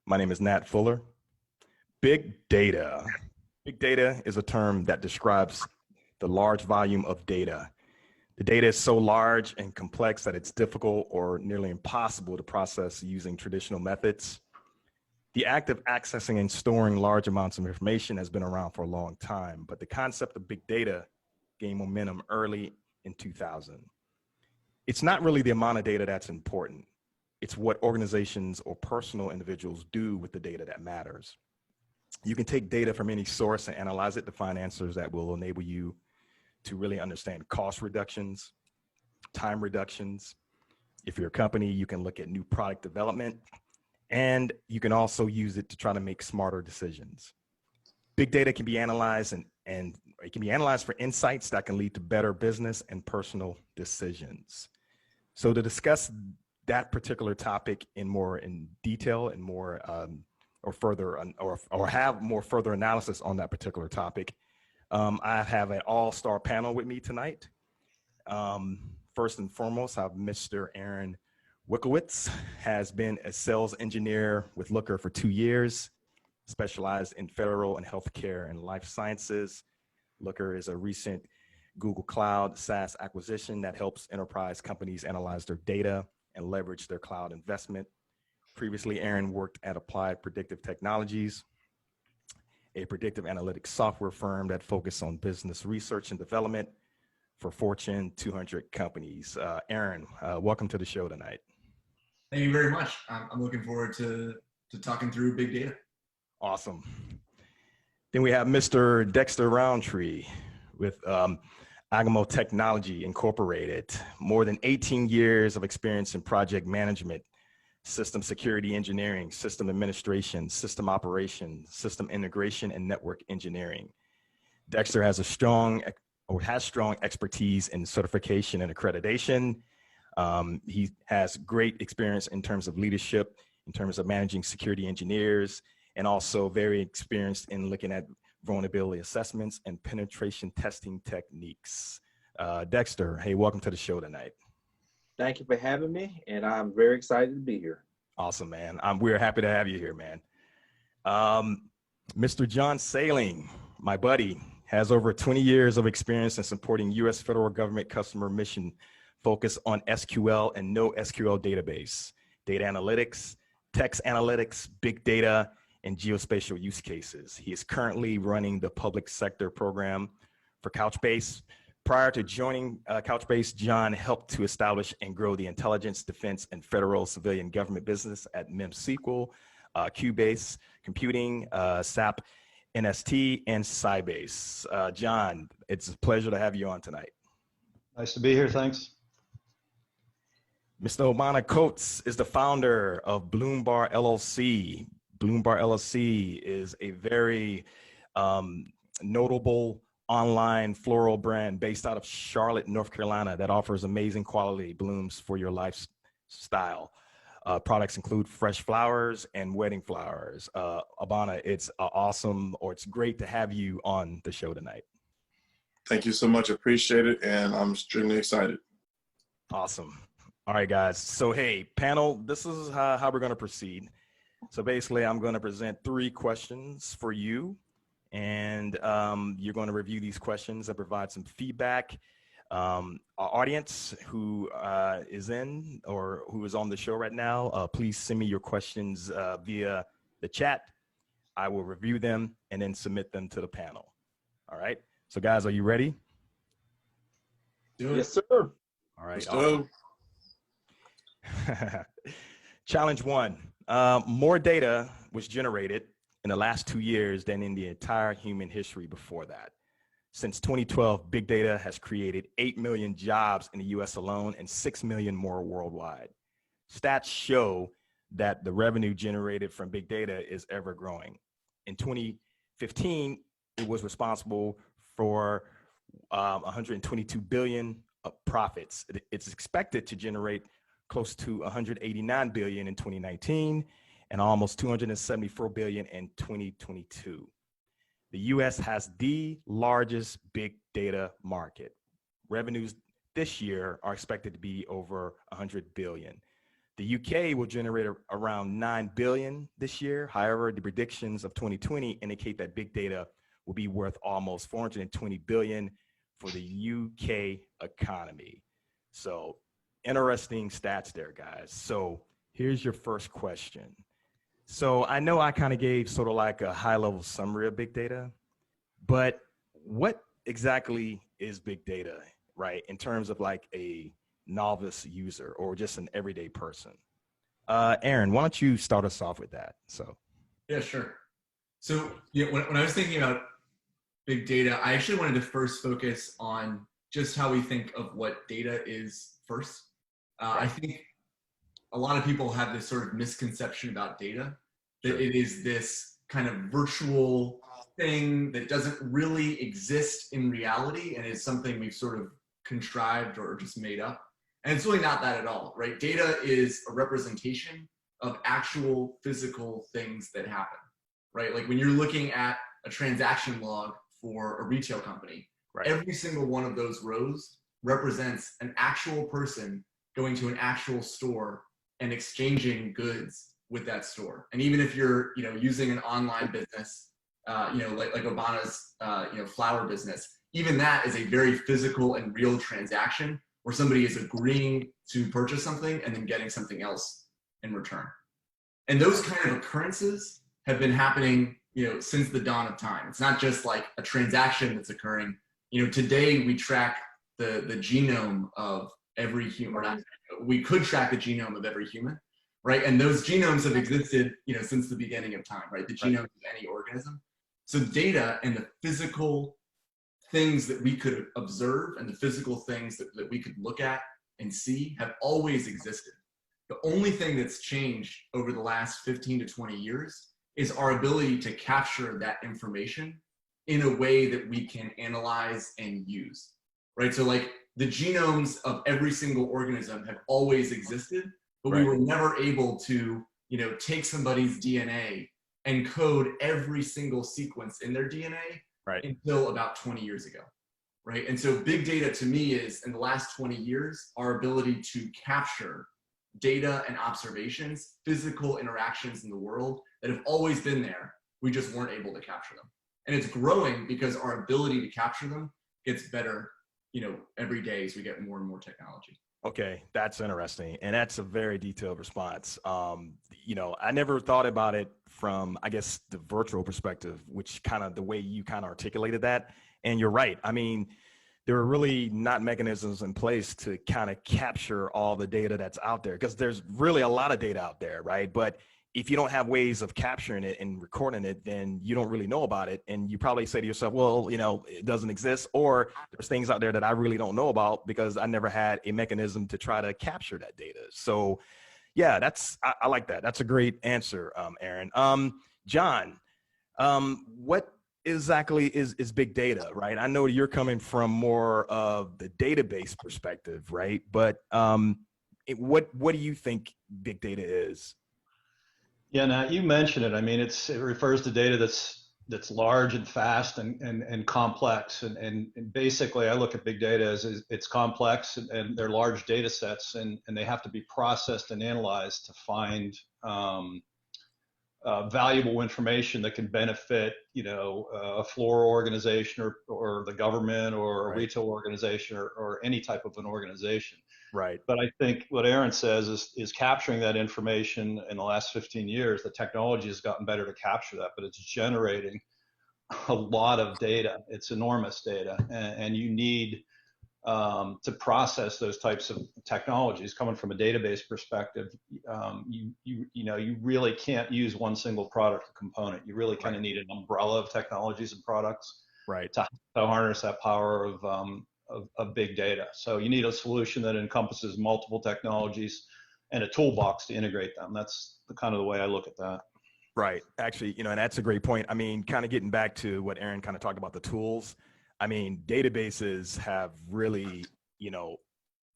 My name is Nat Fuller. Big data. Big data is a term that describes the large volume of data. The data is so large and complex that it's difficult or nearly impossible to process using traditional methods. The act of accessing and storing large amounts of information has been around for a long time, but the concept of big data gained momentum early in 2000. It's not really the amount of data that's important. It's what organizations or personal individuals do with the data that matters. You can take data from any source and analyze it to find answers that will enable you to really understand cost reductions, time reductions. If you're a company, you can look at new product development, and you can also use it to try to make smarter decisions. Big data can be analyzed and it can be analyzed for insights that can lead to better business and personal decisions. So to discuss that particular topic in detail and more or have more further analysis on that particular topic, I have an all-star panel with me tonight. First and foremost, I have Mr. Aaron Wickowitz, has been a sales engineer with Looker for 2 years, specialized in federal and healthcare and life sciences. Looker is a recent Google Cloud SaaS acquisition that helps enterprise companies analyze their data and leverage their cloud investment. Previously, Aaron worked at Applied Predictive Technologies, a predictive analytics software firm that focused on business research and development for Fortune 200 companies. Aaron, welcome to the show tonight. Thank you very much. I'm looking forward to talking through big data. Awesome. Then we have Mr. Dexter Roundtree with Agamo Technology Incorporated. More than 18 years of experience in project management, system security engineering, system administration, system operations, system integration, and network engineering. Dexter has strong expertise in certification and accreditation. He has great experience in terms of leadership, in terms of managing security engineers, and also very experienced in looking at vulnerability assessments and penetration testing techniques. Dexter, hey, welcome to the show tonight. Thank you for having me, and I'm very excited to be here. Awesome, man. We're happy to have you here, man. Mr. John Saling, my buddy, has over 20 years of experience in supporting U.S. federal government customer mission focused on SQL and NoSQL database, data analytics, text analytics, big data, and geospatial use cases. He is currently running the public sector program for Couchbase. Prior to joining Couchbase, John helped to establish and grow the intelligence, defense, and federal civilian government business at MemSQL, Cubase Computing, SAP, NST, and Sybase. John, it's a pleasure to have you on tonight. Nice to be here, thanks. Mr. Obana Coates is the founder of Bloombar LLC. Bloombar LLC is a very notable online floral brand based out of Charlotte, North Carolina that offers amazing quality blooms for your lifestyle. Products include fresh flowers and wedding flowers. Obana, it's it's great to have you on the show tonight. Thank you so much. Appreciate it. And I'm extremely excited. Awesome. All right, guys. So, hey, panel, this is how we're going to proceed. So basically, I'm going to present 3 questions for you, and you're going to review these questions and provide some feedback. Our audience who is in or who is on the show right now, please send me your questions via the chat. I will review them and then submit them to the panel. All right. So guys, are you ready? Yes, sir. All right. Awesome. Challenge 1. More data was generated in the last 2 years than in the entire human history before that. Since 2012, big data has created 8 million jobs in the US alone and 6 million more worldwide. Stats show that the revenue generated from big data is ever growing. In 2015, it was responsible for 122 billion of profits. It's expected to generate close to 189 billion in 2019 and almost 274 billion in 2022. The US has the largest big data market. Revenues this year are expected to be over 100 billion. The UK will generate around 9 billion this year. However, the predictions of 2020 indicate that big data will be worth almost 420 billion for the UK economy. So interesting stats there, guys. So here's your first question. So I know I kind of gave sort of like a high level summary of big data, but what exactly is big data, right? In terms of like a novice user or just an everyday person. Aaron, why don't you start us off with that? So, Yeah, sure. So when I was thinking about big data, I actually wanted to first focus on just how we think of what data is first. I think a lot of people have this sort of misconception about data, that it is this kind of virtual thing that doesn't really exist in reality and is something we've sort of contrived or just made up. And it's really not that at all, right? Data is a representation of actual physical things that happen, right? Like when you're looking at a transaction log for a retail company, every single one of those rows represents an actual person going to an actual store and exchanging goods with that store. And even if you're, using an online business, like Obama's, flower business, even that is a very physical and real transaction where somebody is agreeing to purchase something and then getting something else in return. And those kind of occurrences have been happening, since the dawn of time. It's not just like a transaction that's occurring. Today we track the genome of every human. We could track the genome of every human, right? And those genomes have existed, since the beginning of time, right? The genome of any organism. So data and the physical things that we could observe and the physical things that we could look at and see have always existed. The only thing that's changed over the last 15 to 20 years is our ability to capture that information in a way that we can analyze and use, right? So like the genomes of every single organism have always existed, but we were never able to, take somebody's DNA and code every single sequence in their DNA until about 20 years ago, right? And so big data to me is, in the last 20 years, our ability to capture data and observations, physical interactions in the world that have always been there. We just weren't able to capture them. And it's growing because our ability to capture them gets better, every day as we get more and more technology. Okay, that's interesting. And that's a very detailed response. I never thought about it from, I guess, the virtual perspective, which kind of the way you kind of articulated that. And you're right. I mean, there are really not mechanisms in place to kind of capture all the data that's out there, because there's really a lot of data out there, right? But if you don't have ways of capturing it and recording it, then you don't really know about it. And you probably say to yourself, well, it doesn't exist, or there's things out there that I really don't know about because I never had a mechanism to try to capture that data. So yeah, I like that. That's a great answer, Aaron. John, what exactly is big data, right? I know you're coming from more of the database perspective, right? But what do you think big data is? Yeah, now you mentioned it. I mean, it refers to data that's large and fast and complex. And basically, I look at big data as it's complex and they're large data sets, and they have to be processed and analyzed to find valuable information that can benefit, a floor organization or the government or a retail organization or any type of an organization. Right. But I think what Aaron says is capturing that information. In the last 15 years, the technology has gotten better to capture that, but it's generating a lot of data. It's enormous data, and you need to process those types of technologies. Coming from a database perspective, you really can't use one single product or component. You really kind of need an umbrella of technologies and products to harness that power of big data. So you need a solution that encompasses multiple technologies and a toolbox to integrate them. That's the kind of the way I look at that. Right. Actually, and that's a great point. I mean, kind of getting back to what Aaron kind of talked about, the tools. I mean, databases have really,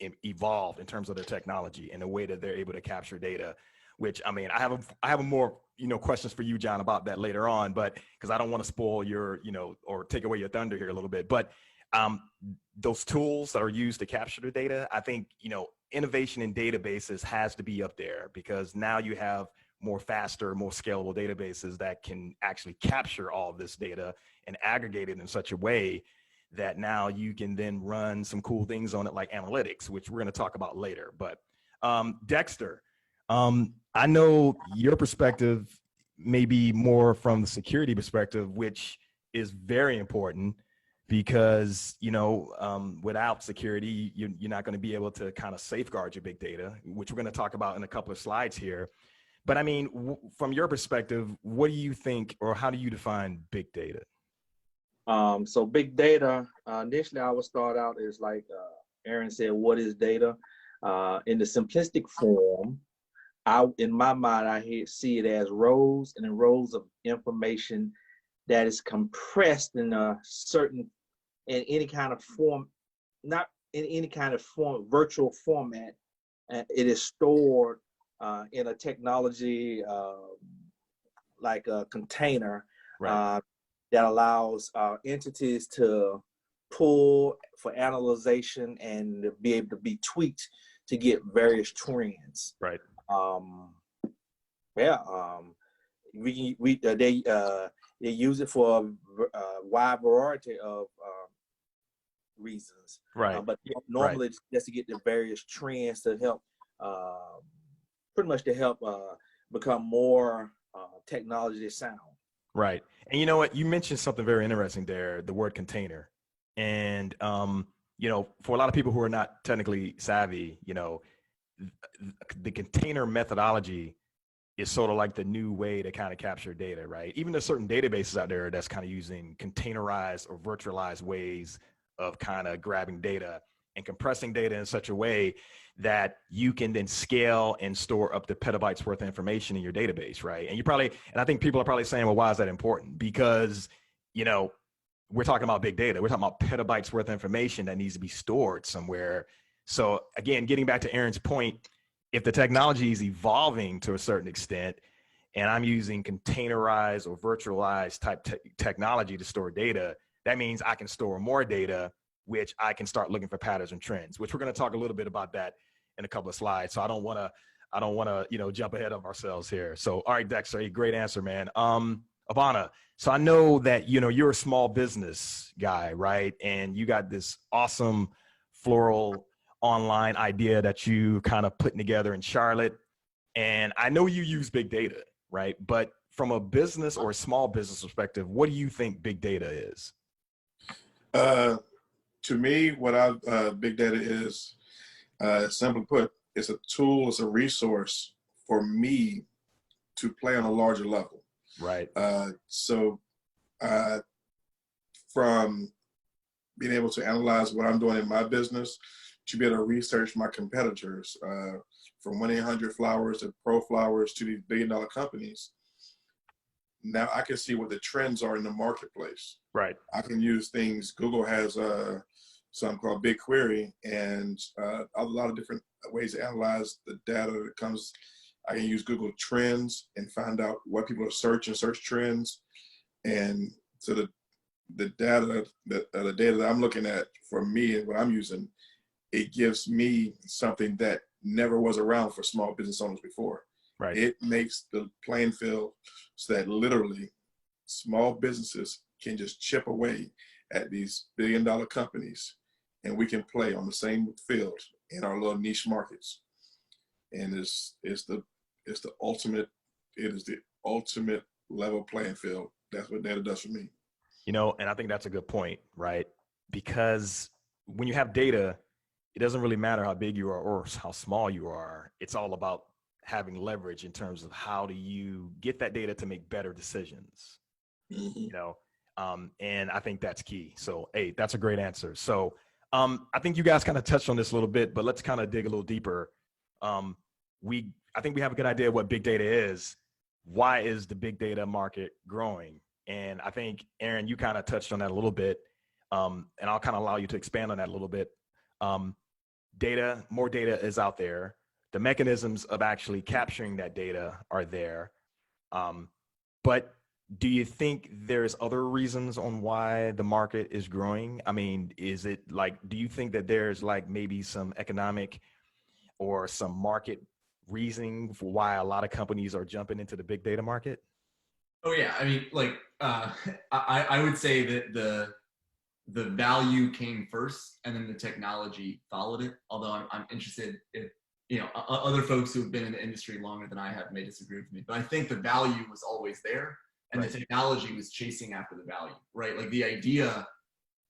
evolved in terms of their technology and the way that they're able to capture data, which, I mean, I have a more, questions for you, John, about that later on, but because I don't want to spoil your, or take away your thunder here a little bit. But um, those tools that are used to capture the data, I think, innovation in databases has to be up there, because now you have more faster, more scalable databases that can actually capture all of this data and aggregate it in such a way that now you can then run some cool things on it, like analytics, which we're going to talk about later. But Dexter, I know your perspective may be more from the security perspective, which is very important, because without security, you're not going to be able to kind of safeguard your big data, which we're going to talk about in a couple of slides here. But I mean, from your perspective, what do you think, or how do you define big data? So big data, initially I would start out as like Aaron said, what is data? In the simplistic form, in my mind, I see it as rows and rows of information that is compressed in any kind of form, not in any kind of virtual format. And it is stored in a technology like a container, Right. that allows entities to pull for analyzation and be able to be tweaked to get various trends. Right. They use it for a wide variety of reasons. Right. But normally it's just to get the various trends to help, pretty much to help become more technology sound. Right. And you know what? You mentioned something very interesting there, the word container. And, for a lot of people who are not technically savvy, the container methodology is sort of like the new way to kind of capture data, right? Even there's certain databases out there that's kind of using containerized or virtualized ways of kind of grabbing data and compressing data in such a way that you can then scale and store up to petabytes worth of information in your database, right? And I think people are probably saying, well, why is that important? Because, we're talking about big data. We're talking about petabytes worth of information that needs to be stored somewhere. So again, getting back to Aaron's point, if the technology is evolving to a certain extent, and I'm using containerized or virtualized type technology to store data, that means I can store more data, which I can start looking for patterns and trends, which we're going to talk a little bit about that in a couple of slides. So I don't want to, jump ahead of ourselves here. So, all right, Dexter, great answer, man. Ivana, so I know that, you're a small business guy, right? And you got this awesome floral online idea that you kind of putting together in Charlotte. And I know you use big data, right? But from a business or a small business perspective, what do you think big data is? To me, big data is, simply put, it's a tool, it's a resource for me to play on a larger level. Right. From being able to analyze what I'm doing in my business, to be able to research my competitors, from 1-800-Flowers to Pro Flowers to these billion-dollar companies. Now I can see what the trends are in the marketplace. Right. I can use things. Google has something called BigQuery, and a lot of different ways to analyze the data that comes. I can use Google Trends and find out what people are searching, search trends, and so the data that I'm looking at for me and what I'm using, it gives me something that never was around for small business owners before. Right. It makes the playing field so that literally small businesses can just chip away at these billion-dollar companies, and we can play on the same field in our little niche markets. And it's the ultimate level playing field. That's what data does for me. And I think that's a good point, right? Because when you have data, it doesn't really matter how big you are or how small you are. It's all about having leverage in terms of how do you get that data to make better decisions. Mm-hmm. And I think that's key. So, hey, that's a great answer. So I think you guys kind of touched on this a little bit, but let's kind of dig a little deeper. I think we have a good idea of what big data is. Why is the big data market growing? And I think, Aaron, you kind of touched on that a little bit, and I'll kind of allow you to expand on that a little bit. More data is out there. The mechanisms of actually capturing that data are there. But do you think there's other reasons on why the market is growing? I mean, is it like, do you think that there's like maybe some economic or some market reasoning for why a lot of companies are jumping into the big data market? Oh yeah, I mean, like I would say that the value came first, and then the technology followed it. Although I'm interested if other folks who have been in the industry longer than I have may disagree with me, but I think the value was always there, and Right. the technology was chasing after the value, right? Like the idea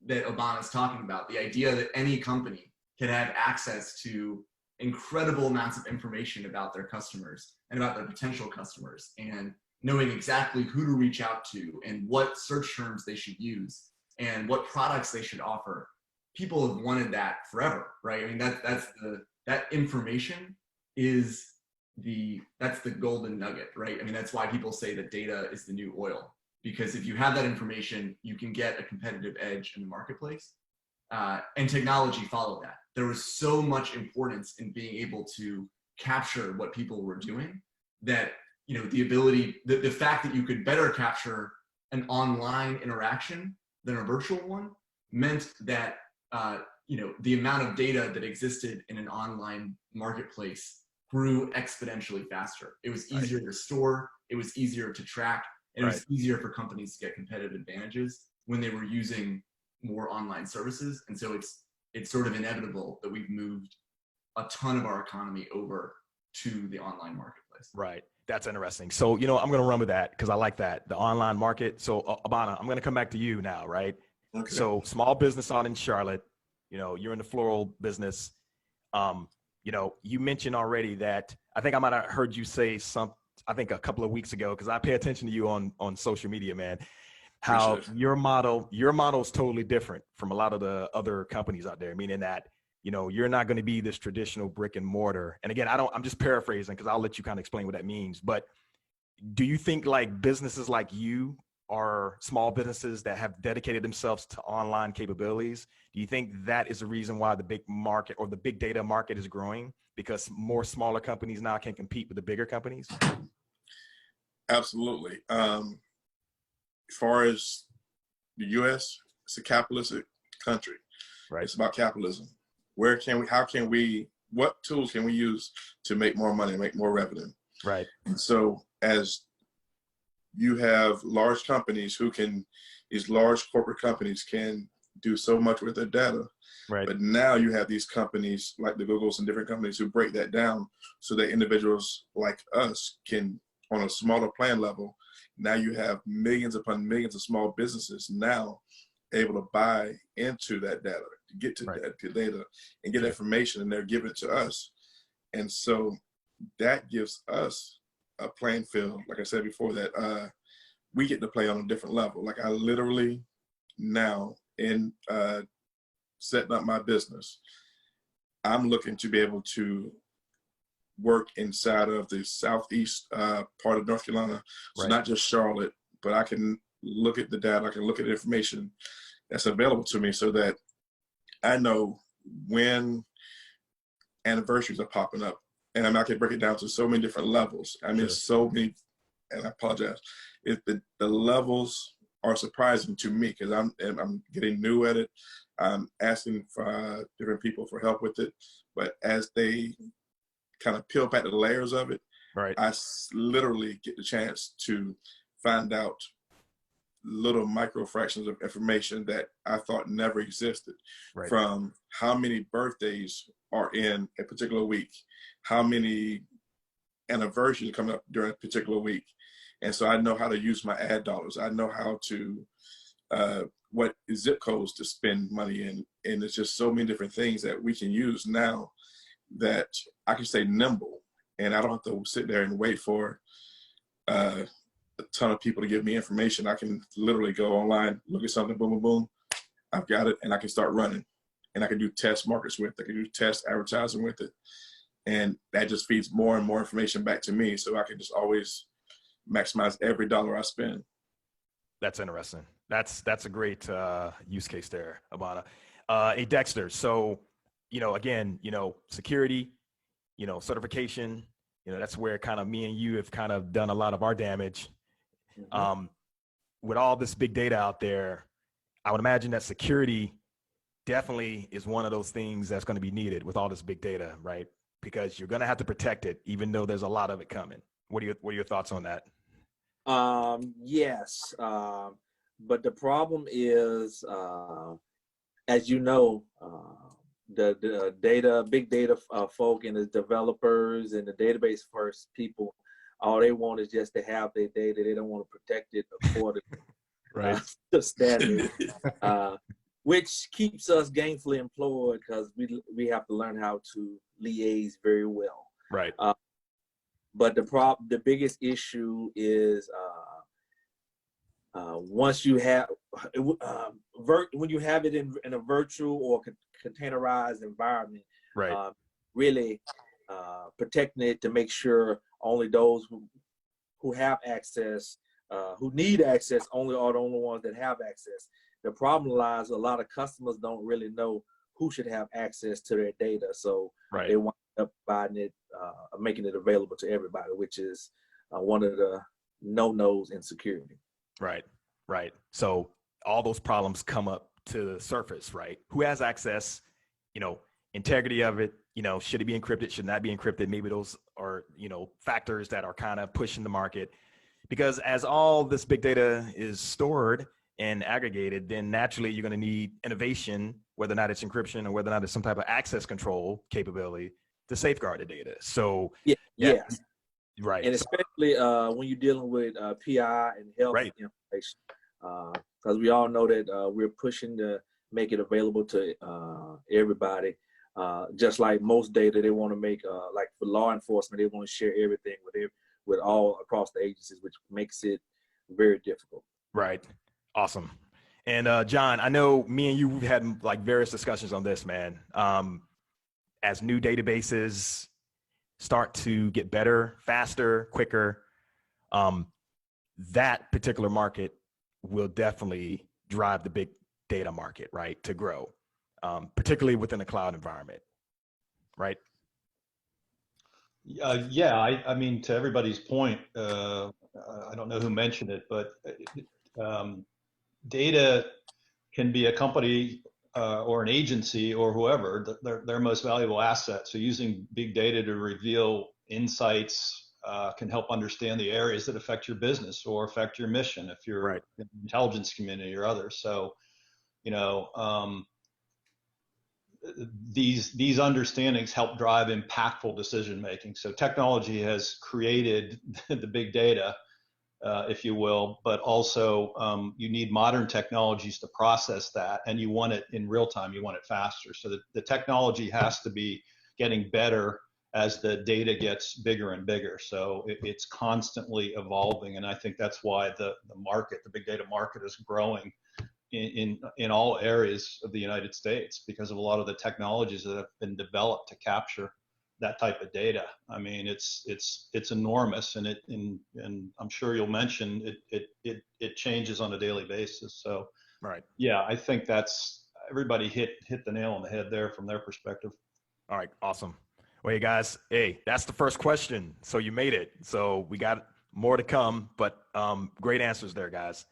that Obama's talking about, the idea that any company can have access to incredible amounts of information about their customers and about their potential customers, and knowing exactly who to reach out to and what search terms they should use and what products they should offer. People have wanted that forever, right? I mean, that information is that's the golden nugget, right? I mean, that's why people say that data is the new oil, because if you have that information, you can get a competitive edge in the marketplace. And technology followed that. There was so much importance in being able to capture what people were doing that the fact that you could better capture an online interaction than a virtual one meant that the amount of data that existed in an online marketplace grew exponentially faster. It was easier to store, it was easier to track, and it was easier for companies to get competitive advantages when they were using more online services. And so it's sort of inevitable that we've moved a ton of our economy over to the online marketplace. Right. That's interesting. So, I'm going to run with that because I like that, the online market. So, Abana, I'm going to come back to you now, right? Okay. So, small business out in Charlotte, you're in the floral business. You mentioned already that I think I might have heard you say I think a couple of weeks ago, because I pay attention to you on social media, man, how your model is totally different from a lot of the other companies out there, meaning that you're not going to be this traditional brick and mortar. And again, I'm just paraphrasing because I'll let you kind of explain what that means. But do you think like businesses like you are small businesses that have dedicated themselves to online capabilities? Do you think that is the reason why the big market or the big data market is growing, because more smaller companies now can compete with the bigger companies? Absolutely. As far as the U.S., it's a capitalistic country. Right. It's about capitalism. What tools can we use to make more money, make more revenue? Right. And so as you have large companies these large corporate companies can do so much with their data. Right. But now you have these companies like the Googles and different companies who break that down so that individuals like us can, on a smaller plan level, now you have millions upon millions of small businesses now able to buy into that data, to get to that data and get information, and they're giving it to us. And so that gives us a playing field, like I said before, that we get to play on a different level. Like I literally now in setting up my business, I'm looking to be able to work inside of the southeast part of North Carolina. So not just Charlotte, but I can look at the data, I can look at the information that's available to me so that I know when anniversaries are popping up. And I can break it down to so many different levels. I mean, so many, and I apologize. The levels are surprising to me because I'm getting new at it. I'm asking for different people for help with it. But as they kind of peel back the layers of it, I literally get the chance to find out little micro fractions of information that I thought never existed, from how many birthdays are in a particular week, how many anniversaries are coming up during a particular week. And so I know how to use my ad dollars. I know how to, what zip codes to spend money in. And it's just so many different things that we can use now that I can stay nimble, and I don't have to sit there and wait for a ton of people to give me information. I can literally go online, look at something, boom, boom, boom. I've got it, and I can start running. And I can do test markets with it. I can do test advertising with it. And that just feeds more and more information back to me, so I can just always maximize every dollar I spend. That's interesting. That's a great use case there, Abana. Hey, Dexter, so, again, security, certification, that's where kind of me and you have kind of done a lot of our damage. with all this big data out there, I would imagine that security definitely is one of those things that's going to be needed with all this big data, right? Because you're going to have to protect it, even though there's a lot of it coming. What are your thoughts on that? Yes, but the problem is, as you know, the data, big data folk and the developers and the database first people, all they want is just to have their data. They don't want to protect it according Right. to standard, which keeps us gainfully employed because we have to learn how to liaise very well. Right. But the biggest issue is once you have when you have it in a virtual or containerized environment, Right. really protecting it to make sure only those who have access, who need access, only are the only ones that have access. The problem lies a lot of customers don't really know who should have access to their data, so Right. they wind up providing it, making it available to everybody, which is one of the no-nos in security. Right. Right. So all those problems come up to the surface, right? Who has access, integrity of it, should it be encrypted? Should not be encrypted? Maybe those are, factors that are kind of pushing the market, because as all this big data is stored and aggregated, then naturally you're going to need innovation, whether or not it's encryption or whether or not it's some type of access control capability to safeguard the data. So yes. Right. And especially when you're dealing with PI and health Right. information, because we all know that we're pushing to make it available to everybody. Just like most data, they want to make, like for law enforcement, they want to share everything with all across the agencies, which makes it very difficult. Right. Awesome. And John, I know me and you had like various discussions on this, man. As new databases start to get better, faster, quicker, that particular market will definitely drive the big data market, right, to grow, particularly within a cloud environment, right? Yeah, I mean, to everybody's point, I don't know who mentioned it, but data can be a company or an agency or whoever, their most valuable asset. So using big data to reveal insights can help understand the areas that affect your business or affect your mission if you're Right. in the intelligence community or others. So, these understandings help drive impactful decision making. So technology has created the big data, if you will, but also you need modern technologies to process that, and you want it in real time. You want it faster. So the technology has to be getting better as the data gets bigger and bigger. So it's constantly evolving, and I think that's why the market, the big data market, is growing in all areas of the United States because of a lot of the technologies that have been developed to capture that type of data. I mean, it's enormous, and I'm sure you'll mention it changes on a daily basis. So, Right. yeah, I think that's everybody hit the nail on the head there from their perspective. All right. Awesome. Well, hey guys, that's the first question. So you made it. So we got more to come, but great answers there, guys.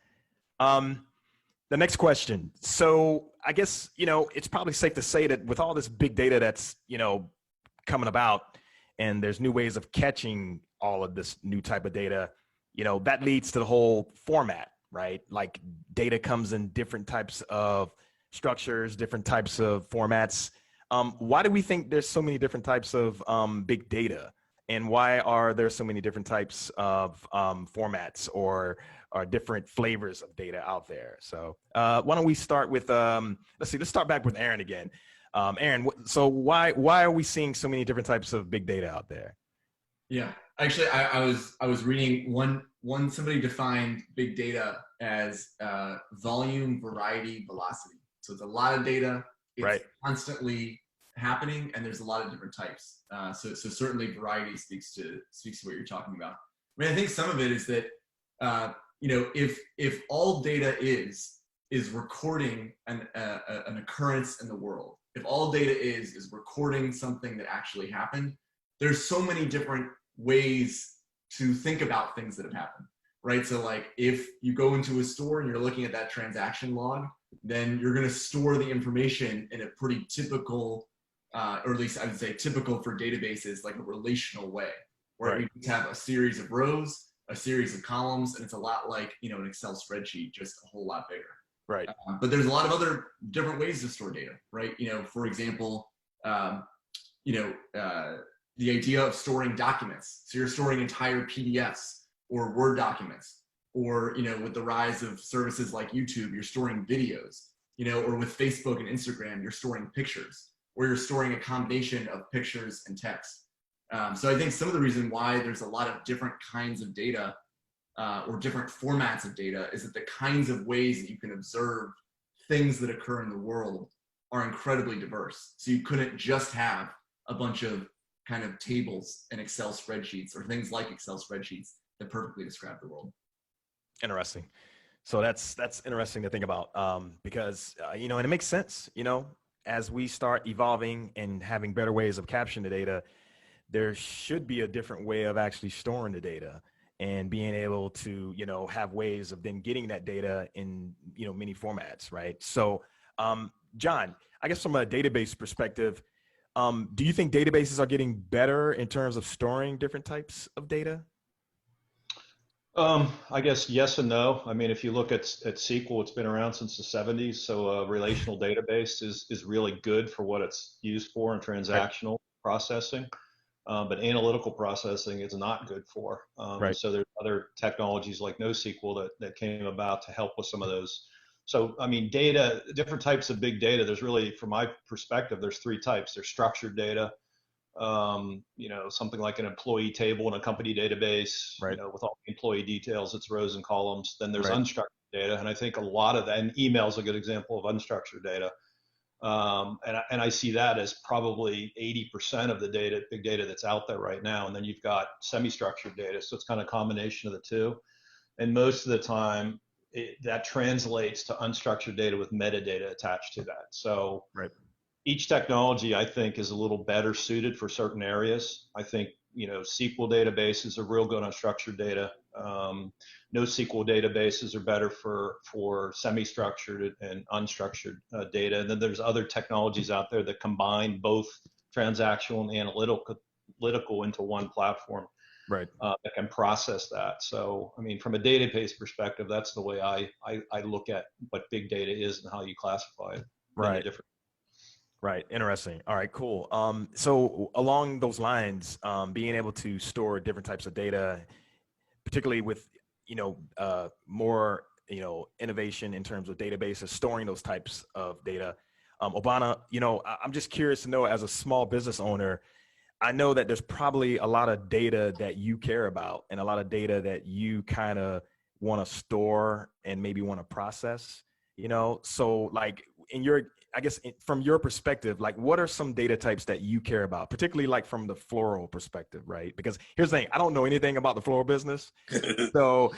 The next question. So I guess, it's probably safe to say that with all this big data that's, coming about, and there's new ways of catching all of this new type of data, that leads to the whole format, right? Like data comes in different types of structures, different types of formats. Why do we think there's so many different types of big data? And why are there so many different types of formats or different flavors of data out there? So why don't we start with, let's start back with Aaron again. Aaron, so why are we seeing so many different types of big data out there? Yeah, actually, I was reading one somebody defined big data as volume, variety, velocity. So it's a lot of data. It's Right. constantly happening, and there's a lot of different types. So certainly variety speaks to what you're talking about. I mean, I think some of it is that if all data is recording an occurrence in the world, if all data is recording something that actually happened, there's so many different ways to think about things that have happened, right? So like if you go into a store and you're looking at that transaction log, then you're going to store the information in a pretty typical, or at least I would say typical for databases, like a relational way, where Right. you just have a series of rows, a series of columns, and it's a lot like, you know, an Excel spreadsheet, just a whole lot bigger. Right. But there's a lot of other different ways to store data, right? You know, for example, the idea of storing documents. So you're storing entire PDFs or Word documents, or, you know, with the rise of services like YouTube, you're storing videos, you know, or with Facebook and Instagram, you're storing pictures, or you're storing a combination of pictures and text. So I think some of the reason why there's a lot of different kinds of data or different formats of data is that the kinds of ways that you can observe things that occur in the world are incredibly diverse. So you couldn't just have a bunch of kind of tables and Excel spreadsheets or things like Excel spreadsheets that perfectly describe the world. Interesting. So that's interesting to think about, because you know, and it makes sense. You know, as we start evolving and having better ways of capturing the data, there should be a different way of actually storing the data and being able to, you know, have ways of then getting that data in, you know, many formats, right? So, John, I guess from a database perspective, do you think databases are getting better in terms of storing different types of data? I guess yes and no. I mean, if you look at SQL, it's been around since the 70s, so a relational database is really good for what it's used for in transactional processing. But analytical processing is not good for. Right. So there's other technologies like NoSQL that came about to help with some of those. So, I mean, data, different types of big data, there's really, from my perspective, there's three types. There's structured data, you know, something like an employee table in a company database, Right. you know, with all the employee details, it's rows and columns. Then there's Right. unstructured data. And I think a lot of that, and email is a good example of unstructured data. And I see that as probably 80% of the data, big data that's out there right now. And then you've got semi-structured data. So it's kind of a combination of the two. And most of the time that translates to unstructured data with metadata attached to that. So Right. each technology, I think, is a little better suited for certain areas. I think, you know, SQL databases are real good on structured data. NoSQL databases are better for semi-structured and unstructured data. And then there's other technologies out there that combine both transactional and analytical into one platform. Right. That can process that. So, I mean, from a database perspective, that's the way I look at what big data is and how you classify it. Right. Right. Interesting. All right, cool. So along those lines, being able to store different types of data, particularly with, you know, more, you know, innovation in terms of databases, storing those types of data. Obana, you know, I'm just curious to know, as a small business owner, I know that there's probably a lot of data that you care about and a lot of data that you kind of want to store and maybe want to process, you know? So like from your perspective, like what are some data types that you care about, particularly like from the floral perspective, right? Because here's the thing, I don't know anything about the floral business. So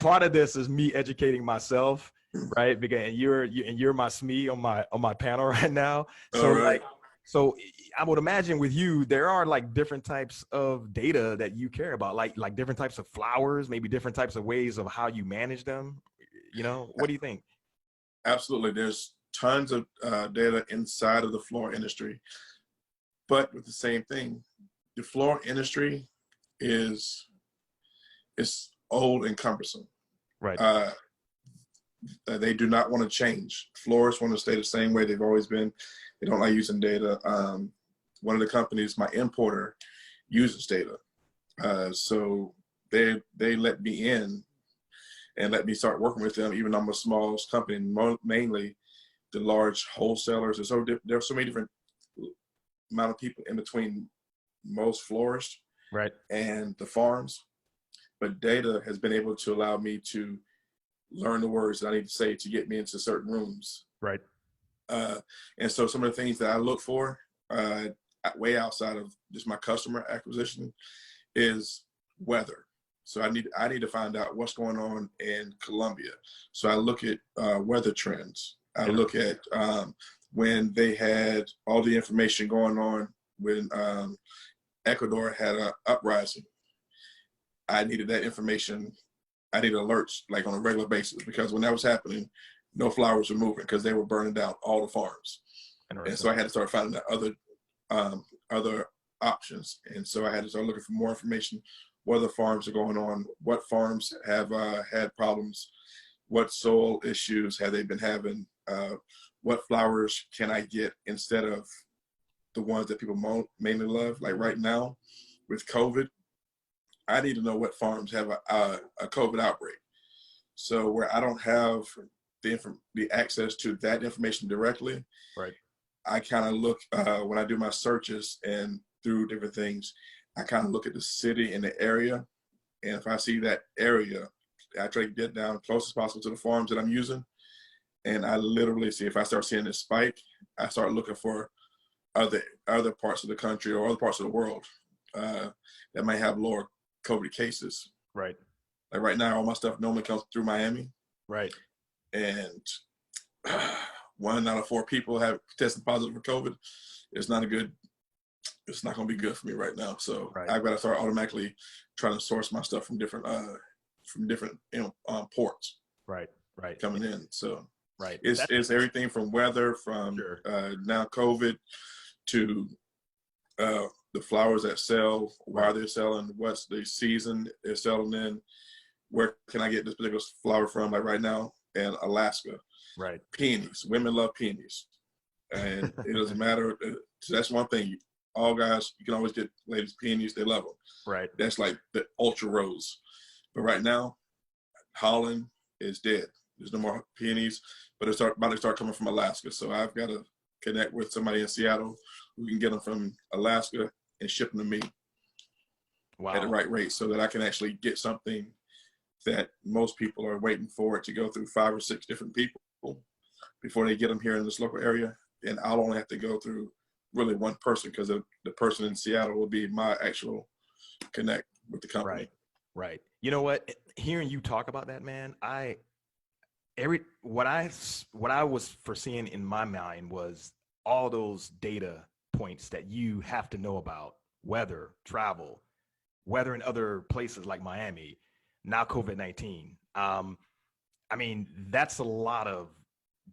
part of this is me educating myself, right? Because you're my SME on my panel right now. So right. So I would imagine with you, there are like different types of data that you care about, like different types of flowers, maybe different types of ways of how you manage them. You know, what do you think? Absolutely. There's tons of data inside of the floral industry, but with the same thing, the floral industry is old and cumbersome. Right. They do not want to change. Florists want to stay the same way they've always been. They don't like using data. One of the companies, my importer, uses data. So they let me in and let me start working with them, even though I'm a small company, mainly the large wholesalers. There's so many different amount of people in between most florists, right, and the farms. But data has been able to allow me to learn the words that I need to say to get me into certain rooms. Right. And so some of the things that I look for way outside of just my customer acquisition is weather. So I need to find out what's going on in Colombia. So I look at weather trends. I look at when they had all the information going on when Ecuador had an uprising. I needed that information I need alerts like on a regular basis, because when that was happening, no flowers were moving because they were burning down all the farms. And so I had to start finding other options. And so I had to start looking for more information. What other farms are going on? What farms have had problems? What soil issues have they been having? What flowers can I get instead of the ones that people mainly love? Like right now with COVID, I need to know what farms have a COVID outbreak. So where I don't have the access to that information directly, right, I kind of look, when I do my searches and through different things, I kind of look at the city and the area. And if I see that area, I try to get down close as possible to the farms that I'm using. And I literally see, if I start seeing this spike, I start looking for other parts of the country or other parts of the world that might have lower COVID cases. right, Like right now, all my stuff normally comes through Miami. right. And 1 out of 4 people have tested positive for COVID. It's not going to be good for me right now. So Right. I've got to start automatically trying to source my stuff from different ports Right, right, coming in. So right. it's everything from weather, from Sure. Now COVID, to the flowers that sell, why they're selling, what's the season they're selling in, where can I get this particular flower from? Like right now in Alaska, Right. peonies. Women love peonies, and it doesn't matter. So that's one thing. All guys, you can always get ladies peonies. They love them. Right. That's like the ultra rose. But right now, Holland is dead. There's no more peonies, but it's about to start coming from Alaska. So I've got to connect with somebody in Seattle who can get them from Alaska and ship them to me at the right rate, so that I can actually get something that most people are waiting for it to go through 5 or 6 different people before they get them here in this local area. And I'll only have to go through really one person, because the person in Seattle will be my actual connect with the company. Right. Right. You know what? Hearing you talk about that, man, what I was foreseeing in my mind was all those data points that you have to know about: weather, travel, weather in other places like Miami, now COVID-19. I mean, that's a lot of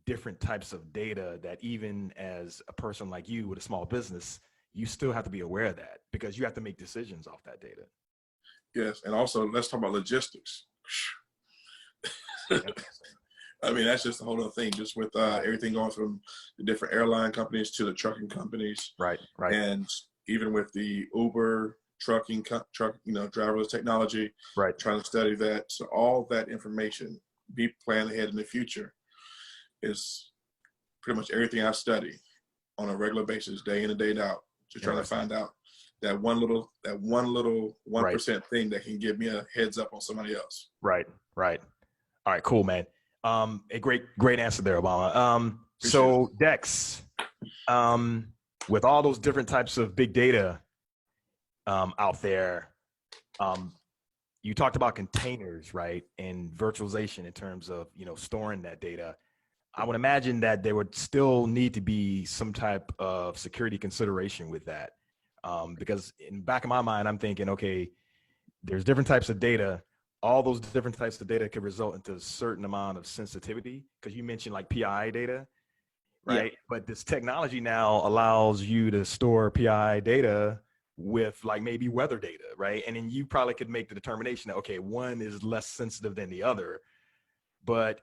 different types of data that even as a person like you with a small business, you still have to be aware of that, because you have to make decisions off that data. Yes, and also let's talk about logistics. I mean, that's just a whole other thing, just with everything going from the different airline companies to the trucking companies. Right, right. And even with the Uber trucking, driverless technology, right. Trying to study that. So all that information, be planning ahead in the future, is pretty much everything I study on a regular basis, day in and day out, just trying to find out that one little 1% thing that can give me a heads up on somebody else. Right, right. All right, cool, man. A great answer there, Obama. So Dex, with all those different types of big data out there, you talked about containers, right, and virtualization in terms of storing that data. I would imagine that there would still need to be some type of security consideration with that, because in the back of my mind, I'm thinking, okay, there's different types of data. All those different types of data could result into a certain amount of sensitivity, because you mentioned like PI data, right? Yeah. But this technology now allows you to store PI data with like maybe weather data, right? And then you probably could make the determination that, okay, one is less sensitive than the other. But,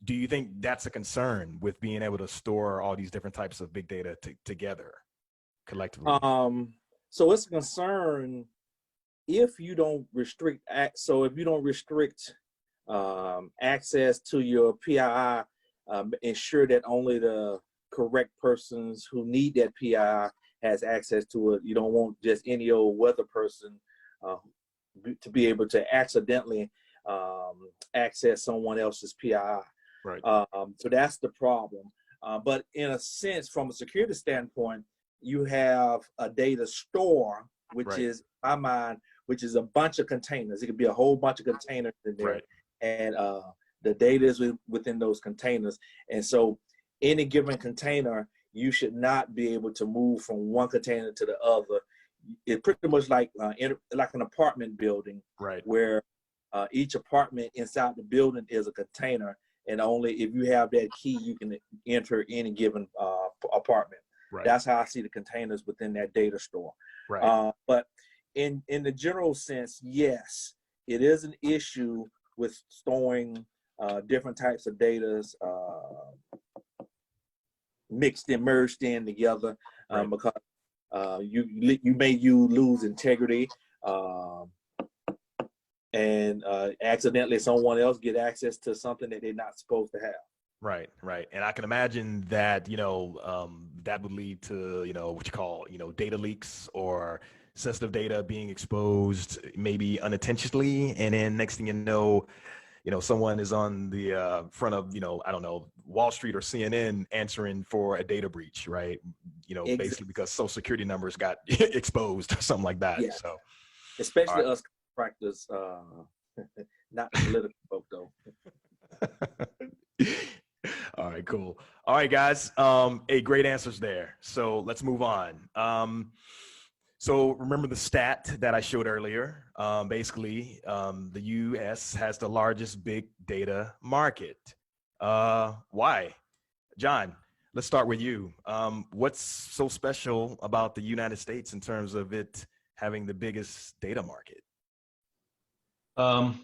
do you think that's a concern with being able to store all these different types of big data together collectively? So it's a concern if you don't restrict access to your PII, ensure that only the correct persons who need that PII has access to it. You don't want just any old weather person to be able to accidentally access someone else's PII. Right. So that's the problem. But in a sense, from a security standpoint, you have a data store, which is, in my mind, which is a bunch of containers. It could be a whole bunch of containers in there. Right. And the data is within those containers. And so any given container, you should not be able to move from one container to the other. It's pretty much like an apartment building, right, where Each apartment inside the building is a container, and only if you have that key, you can enter any given apartment. Right. That's how I see the containers within that data store. Right. But in the general sense, yes, it is an issue with storing different types of data mixed and merged in together, Right. because you may lose integrity, and accidentally someone else get access to something that they're not supposed to have. Right, right. And I can imagine that, that would lead to, what you call, data leaks or sensitive data being exposed maybe unintentionally. And then next thing you know, someone is on the front of, I don't know, Wall Street or CNN answering for a data breach, right? Exactly. Basically because social security numbers got exposed or something like that. Yeah. So, especially us contractors, not the political folk though. All right, cool. All right, guys. Great answers there. So let's move on. So remember the stat that I showed earlier. Basically, the U.S. has the largest big data market. Why? John, let's start with you. What's so special about the United States in terms of it having the biggest data market?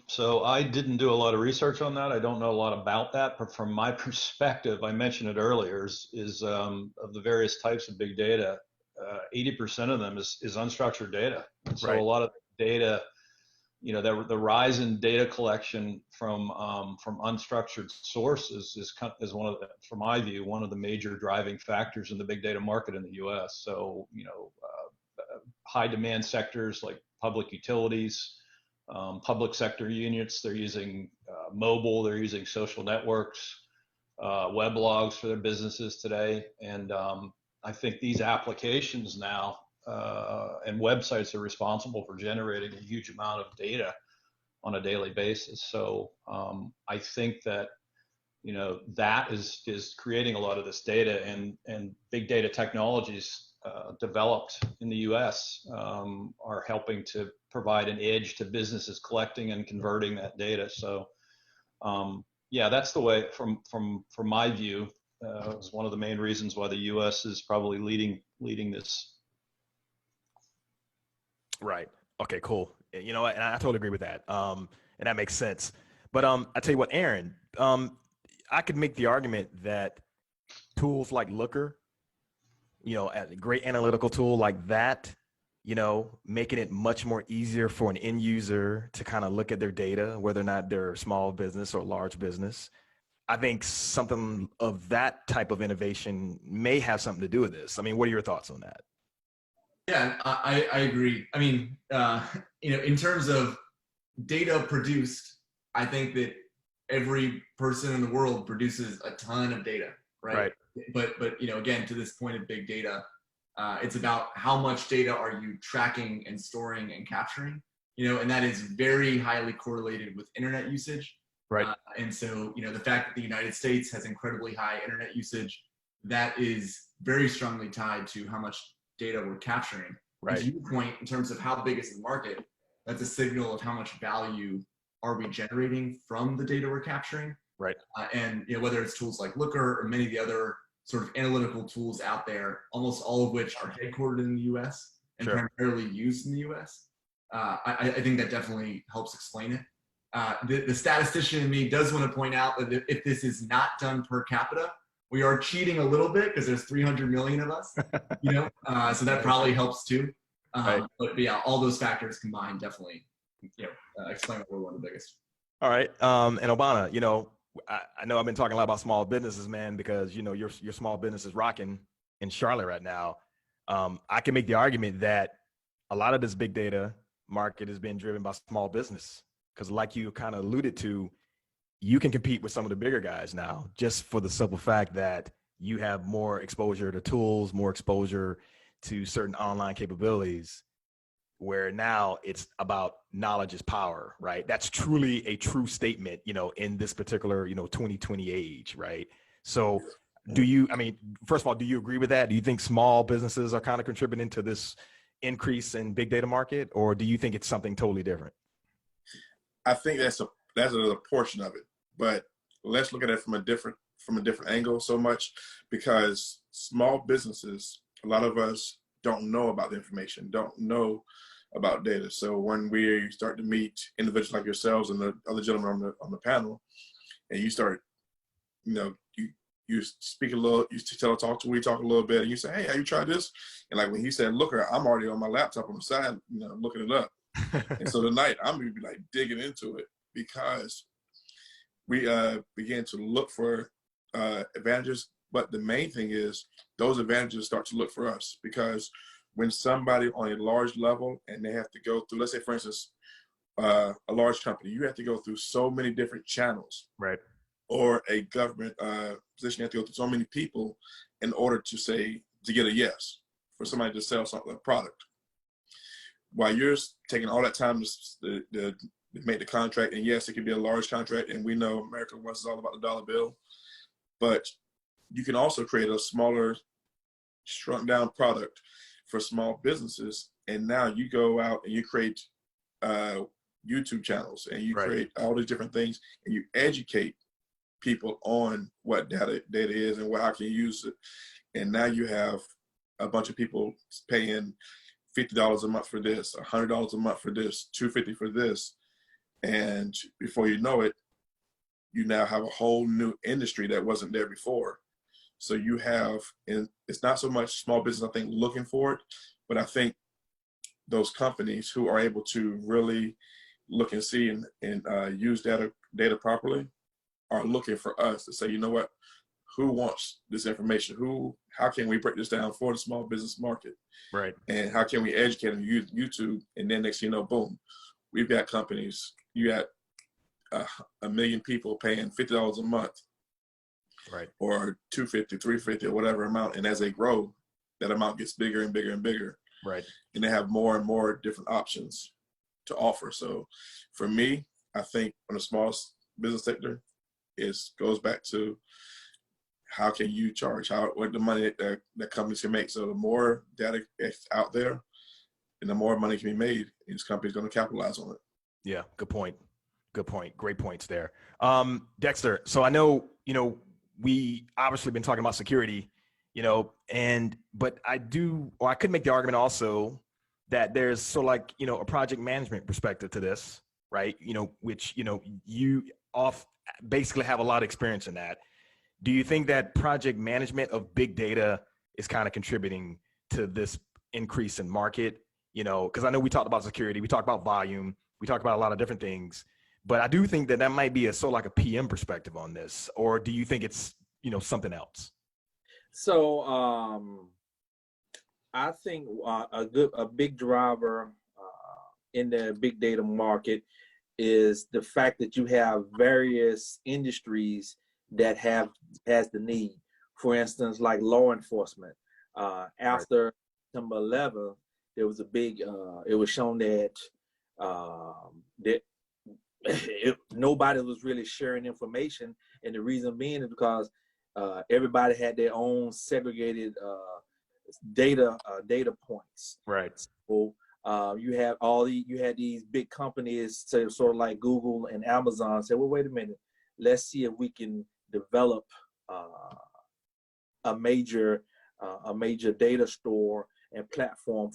So I didn't do a lot of research on that. I don't know a lot about that, but from my perspective, I mentioned it earlier, is of the various types of big data, 80% of them is unstructured data. And so Right. a lot of data, the rise in data collection from unstructured sources is one of the, from my view, one of the major driving factors in the big data market in the U.S. So, high demand sectors like public utilities, public sector units, they're using mobile, they're using social networks, weblogs for their businesses today. And I think these applications now and websites are responsible for generating a huge amount of data on a daily basis. So I think that, that is creating a lot of this data, and big data technologies developed in the US are helping to provide an edge to businesses collecting and converting that data. So that's the way, from my view, is one of the main reasons why the US is probably leading this. Right. Okay, cool. And I totally agree with that. And that makes sense. But I tell you what, Aaron, I could make the argument that tools like Looker, a great analytical tool like that, making it much more easier for an end user to kind of look at their data, whether or not they're a small business or large business. I think something of that type of innovation may have something to do with this. I mean, what are your thoughts on that? Yeah, I agree. I mean, in terms of data produced, I think that every person in the world produces a ton of data, right? But again, to this point of big data, it's about how much data are you tracking and storing and capturing, and that is very highly correlated with internet usage. Right. And so, the fact that the United States has incredibly high internet usage, that is very strongly tied to how much data we're capturing. Right. And to your point, in terms of how big is the market, that's a signal of how much value are we generating from the data we're capturing. Right. And whether it's tools like Looker or many of the other sort of analytical tools out there, almost all of which are headquartered in the U.S. and Sure. primarily used in the U.S. I think that definitely helps explain it. The statistician in me does want to point out that if this is not done per capita, we are cheating a little bit because there's 300 million of us, so that probably helps too. Right. But yeah, all those factors combined definitely, explain why we're one of the biggest. All right. And Obama, I know I've been talking a lot about small businesses, man, because, your small business is rocking in Charlotte right now. I can make the argument that a lot of this big data market has been driven by small business, because like you kind of alluded to, you can compete with some of the bigger guys now, just for the simple fact that you have more exposure to tools, more exposure to certain online capabilities, where now it's about knowledge is power, right? That's truly a true statement, in this particular, 2020 age, right? So first of all, do you agree with that? Do you think small businesses are kind of contributing to this increase in big data market, or do you think it's something totally different? I think that's a portion of it, but let's look at it from a different angle so much, because small businesses, a lot of us don't know about the information, don't know about data. So when we start to meet individuals like yourselves and the other gentlemen on the panel, and you start, you speak a little, we talk a little bit, and you say, hey, have you tried this? And like when he said, look, I'm already on my laptop on the side, looking it up. And so tonight I'm gonna be like digging into it, because we began to look for advantages. But the main thing is those advantages start to look for us, because when somebody on a large level and they have to go through, let's say for instance, a large company, you have to go through so many different channels, right? Or a government position, you have to go through so many people in order to get a yes for somebody to sell something, a product. While you're taking all that time to make the contract, and yes, it can be a large contract, and we know America wants all about the dollar bill, but you can also create a smaller, shrunk down product for small businesses. And now you go out and you create YouTube channels, and you create all these different things, and you educate people on what data is and how can you use it. And now you have a bunch of people paying $50 a month for this, $100 a month for this, $250 for this. And before you know it, you now have a whole new industry that wasn't there before. So you have, and it's not so much small business, I think, looking for it, but I think those companies who are able to really look and see and use data properly are looking for us to say, you know what, who wants this information? How can we break this down for the small business market? Right. And how can we educate them, use YouTube? And then next thing you know, boom, we've got companies, you got 1 million people paying $50 a month, right? Or $250, $350, or whatever amount. And as they grow, that amount gets bigger and bigger and bigger. Right. And they have more and more different options to offer. So for me, I think on the small business sector, it goes back to how can you charge, what the money that companies can make. So the more data is out there, and the more money can be made, and this company's going to capitalize on it. Yeah, good point. Great points there. Dexter, so I know, we obviously been talking about security, but I could make the argument also that there's sort of like, a project management perspective to this, right? Which, you basically have a lot of experience in that. Do you think that project management of big data is kind of contributing to this increase in market? Because I know we talked about security, we talked about volume, we talked about a lot of different things, but I do think that might be sort of like a PM perspective on this. Or do you think it's, something else? So I think a big driver in the big data market is the fact that you have various industries that has the need. For instance, like law enforcement. After September 11th, there was a big. It was shown that nobody was really sharing information, and the reason being is because everybody had their own segregated data points. Right. So you had these big companies, sort of like Google and Amazon, say, well, wait a minute, let's see if we can develop a major data store and platform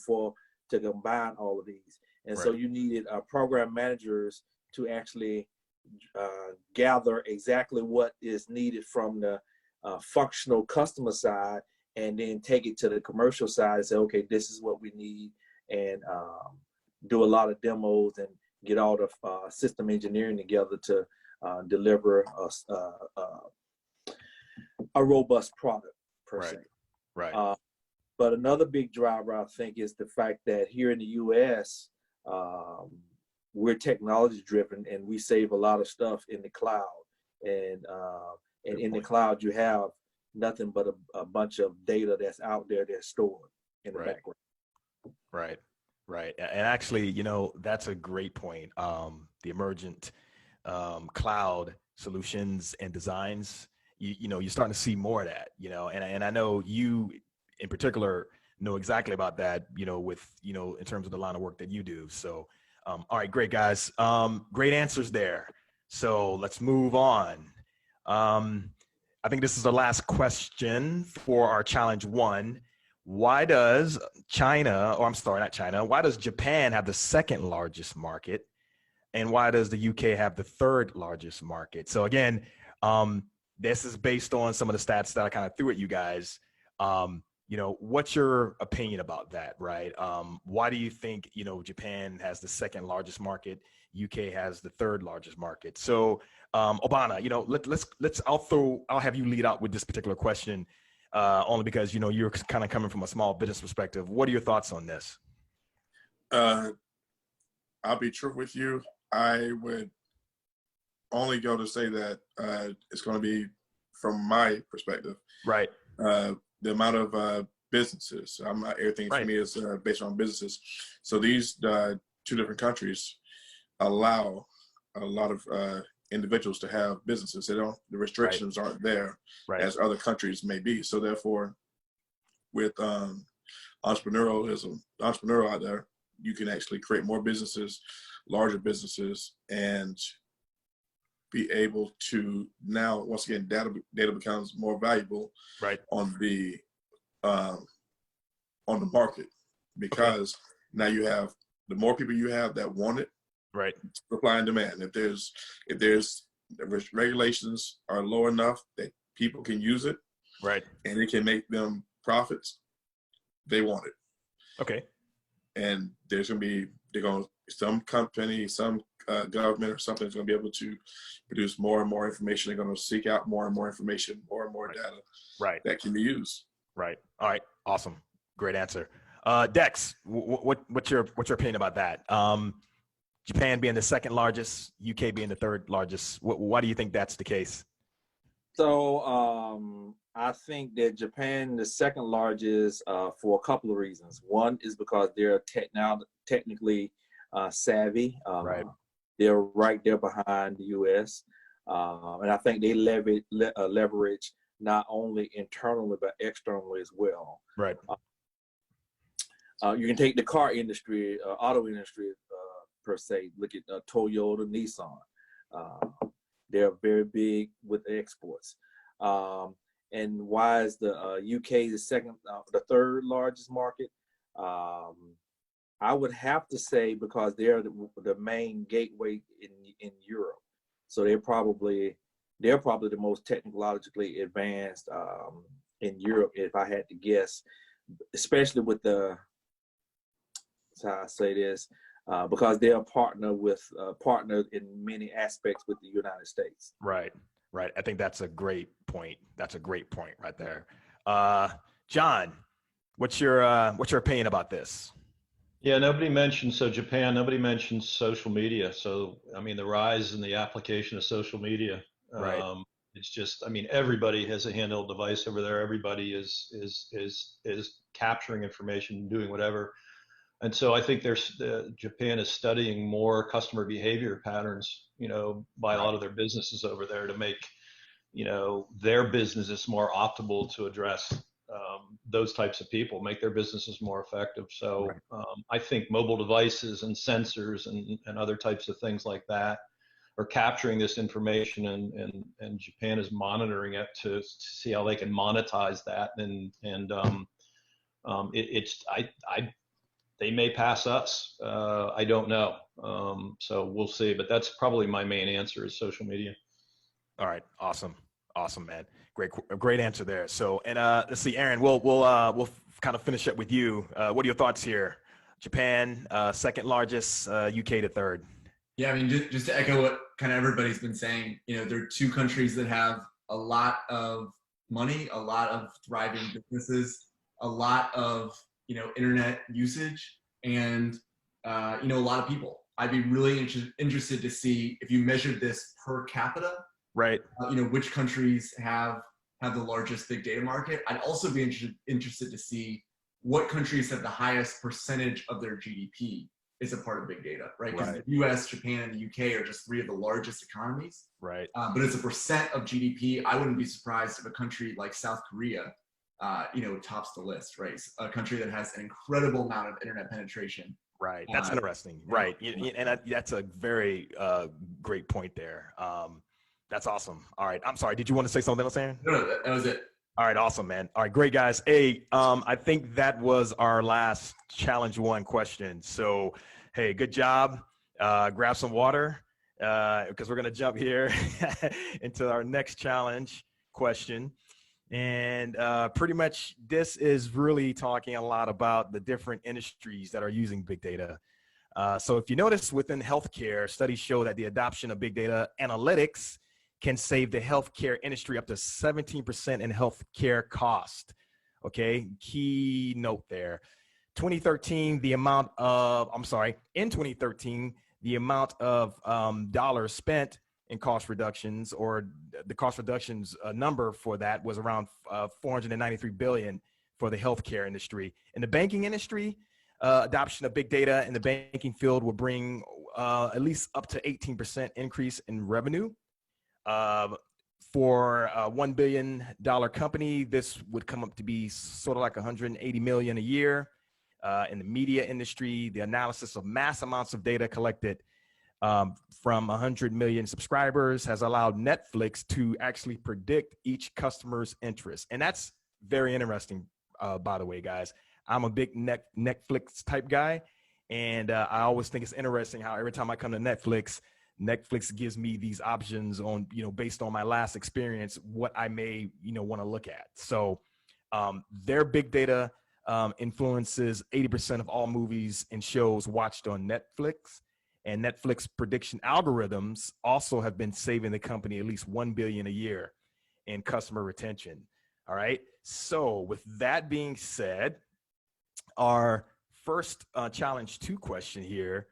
to combine all of these. And so you needed program managers to actually gather exactly what is needed from the functional customer side, and then take it to the commercial side and say, okay, this is what we need, and do a lot of demos and get all the system engineering together to deliver a robust product per se. Right. But another big driver, I think, is the fact that here in the U.S., we're technology driven, and we save a lot of stuff in the cloud. And in the cloud, you have nothing but a bunch of data that's out there that's stored in the background. Right. And actually, that's a great point. The emergent cloud solutions and designs, you're starting to see more of that, and I know you in particular know exactly about that, with, in terms of the line of work that you do. So All right, great guys. Great answers there. So let's move on. I think this is the last question for our challenge one. Why does China, or I'm sorry, not China, why does Japan have the second largest market? And why does the UK have the third largest market? So again, this is based on some of the stats that I kind of threw at you guys. What's your opinion about that, right? Why do you think, Japan has the second largest market, UK has the third largest market? So, Obana, I'll have you lead out with this particular question, only because, you're kind of coming from a small business perspective. What are your thoughts on this? I'll be true with you. I would only go to say that it's going to be from my perspective. Right. The amount of businesses. Everything for me is based on businesses. So these two different countries allow a lot of individuals to have businesses. The restrictions aren't there as other countries may be. So therefore, with entrepreneurial out there, you can actually create more businesses, larger businesses, and be able to now, once again, data becomes more valuable on the market, because now you have the more people you have that want it, supply and demand. If there's regulations are low enough that people can use it, and it can make them profits, they want it. Okay. And some company, some government or something is going to be able to produce more and more information. They're going to seek out more and more information, more and more data that can be used. Right. All right. Awesome. Great answer. Dex, what's your opinion about that? Japan being the second largest, UK being the third largest. Why do you think that's the case? So I think that Japan is second largest for a couple of reasons. One is because they're technically savvy. They're right there behind the U.S. And I think they leverage not only internally but externally as well. Right. You can take the car industry, auto industry per se. Look at Toyota, Nissan. They're very big with exports. And why is the UK the third largest market? I would have to say because they're the main gateway in Europe. So they're probably the most technologically advanced in Europe, if I had to guess, especially with that's how I say this, because they're a partner in many aspects with the United States. Right. I think that's a great point. That's a great point right there. John, what's your opinion about this? Yeah, nobody mentioned social media. So, I mean, the rise in the application of social media, it's just, I mean, everybody has a handheld device over there. Everybody is capturing information and doing whatever. And so I think Japan is studying more customer behavior patterns, by a lot of their businesses over there to make, their businesses more optimal to address those types of people, make their businesses more effective. So I think mobile devices and sensors and other types of things like that are capturing this information, and Japan is monitoring it to see how they can monetize that. They may pass us. I don't know. So we'll see. But that's probably my main answer is social media. All right. Awesome, man. Great answer there. So, and let's see, Aaron. We'll kind of finish up with you. What are your thoughts here? Japan, second largest, UK the third. Yeah, I mean, just to echo what kind of everybody's been saying, there are two countries that have a lot of money, a lot of thriving businesses, a lot of internet usage, and a lot of people. I'd be really interested to see if you measured this per capita, which countries have the largest big data market. I'd also be interested to see what countries have the highest percentage of their GDP is a part of big data, right? Because the US, Japan, and the UK are just three of the largest economies. Right. But as a percent of GDP, I wouldn't be surprised if a country like South Korea tops the list, right? A country that has an incredible amount of internet penetration. Right. That's interesting. Right. And that's a very great point there. That's awesome. All right. I'm sorry. Did you want to say something else, Aaron? No, that was it. All right. Awesome, man. All right. Great, guys. Hey, I think that was our last challenge one question. So, hey, good job. Grab some water because we're going to jump here into our next challenge question. And pretty much this is really talking a lot about the different industries that are using big data. So if you notice within healthcare, studies show that the adoption of big data analytics can save the healthcare industry up to 17% in healthcare cost. Okay, key note there. In 2013, the amount of dollars spent in cost reductions, or the cost reductions number for that was around 493 billion for the healthcare industry. In the banking industry, adoption of big data in the banking field will bring at least up to 18% increase in revenue. For a $1 billion company, this would come up to be sort of like 180 million a year. In the media industry, the analysis of mass amounts of data collected from 100 million subscribers has allowed Netflix to actually predict each customer's interest. And that's very interesting, by the way, guys. I'm a big Netflix type guy. And I always think it's interesting how every time I come to Netflix gives me these options on, based on my last experience, what I may, want to look at. So their big data influences 80% of all movies and shows watched on Netflix. And Netflix prediction algorithms also have been saving the company at least $1 billion a year in customer retention. All right. So with that being said, our first challenge 2 question here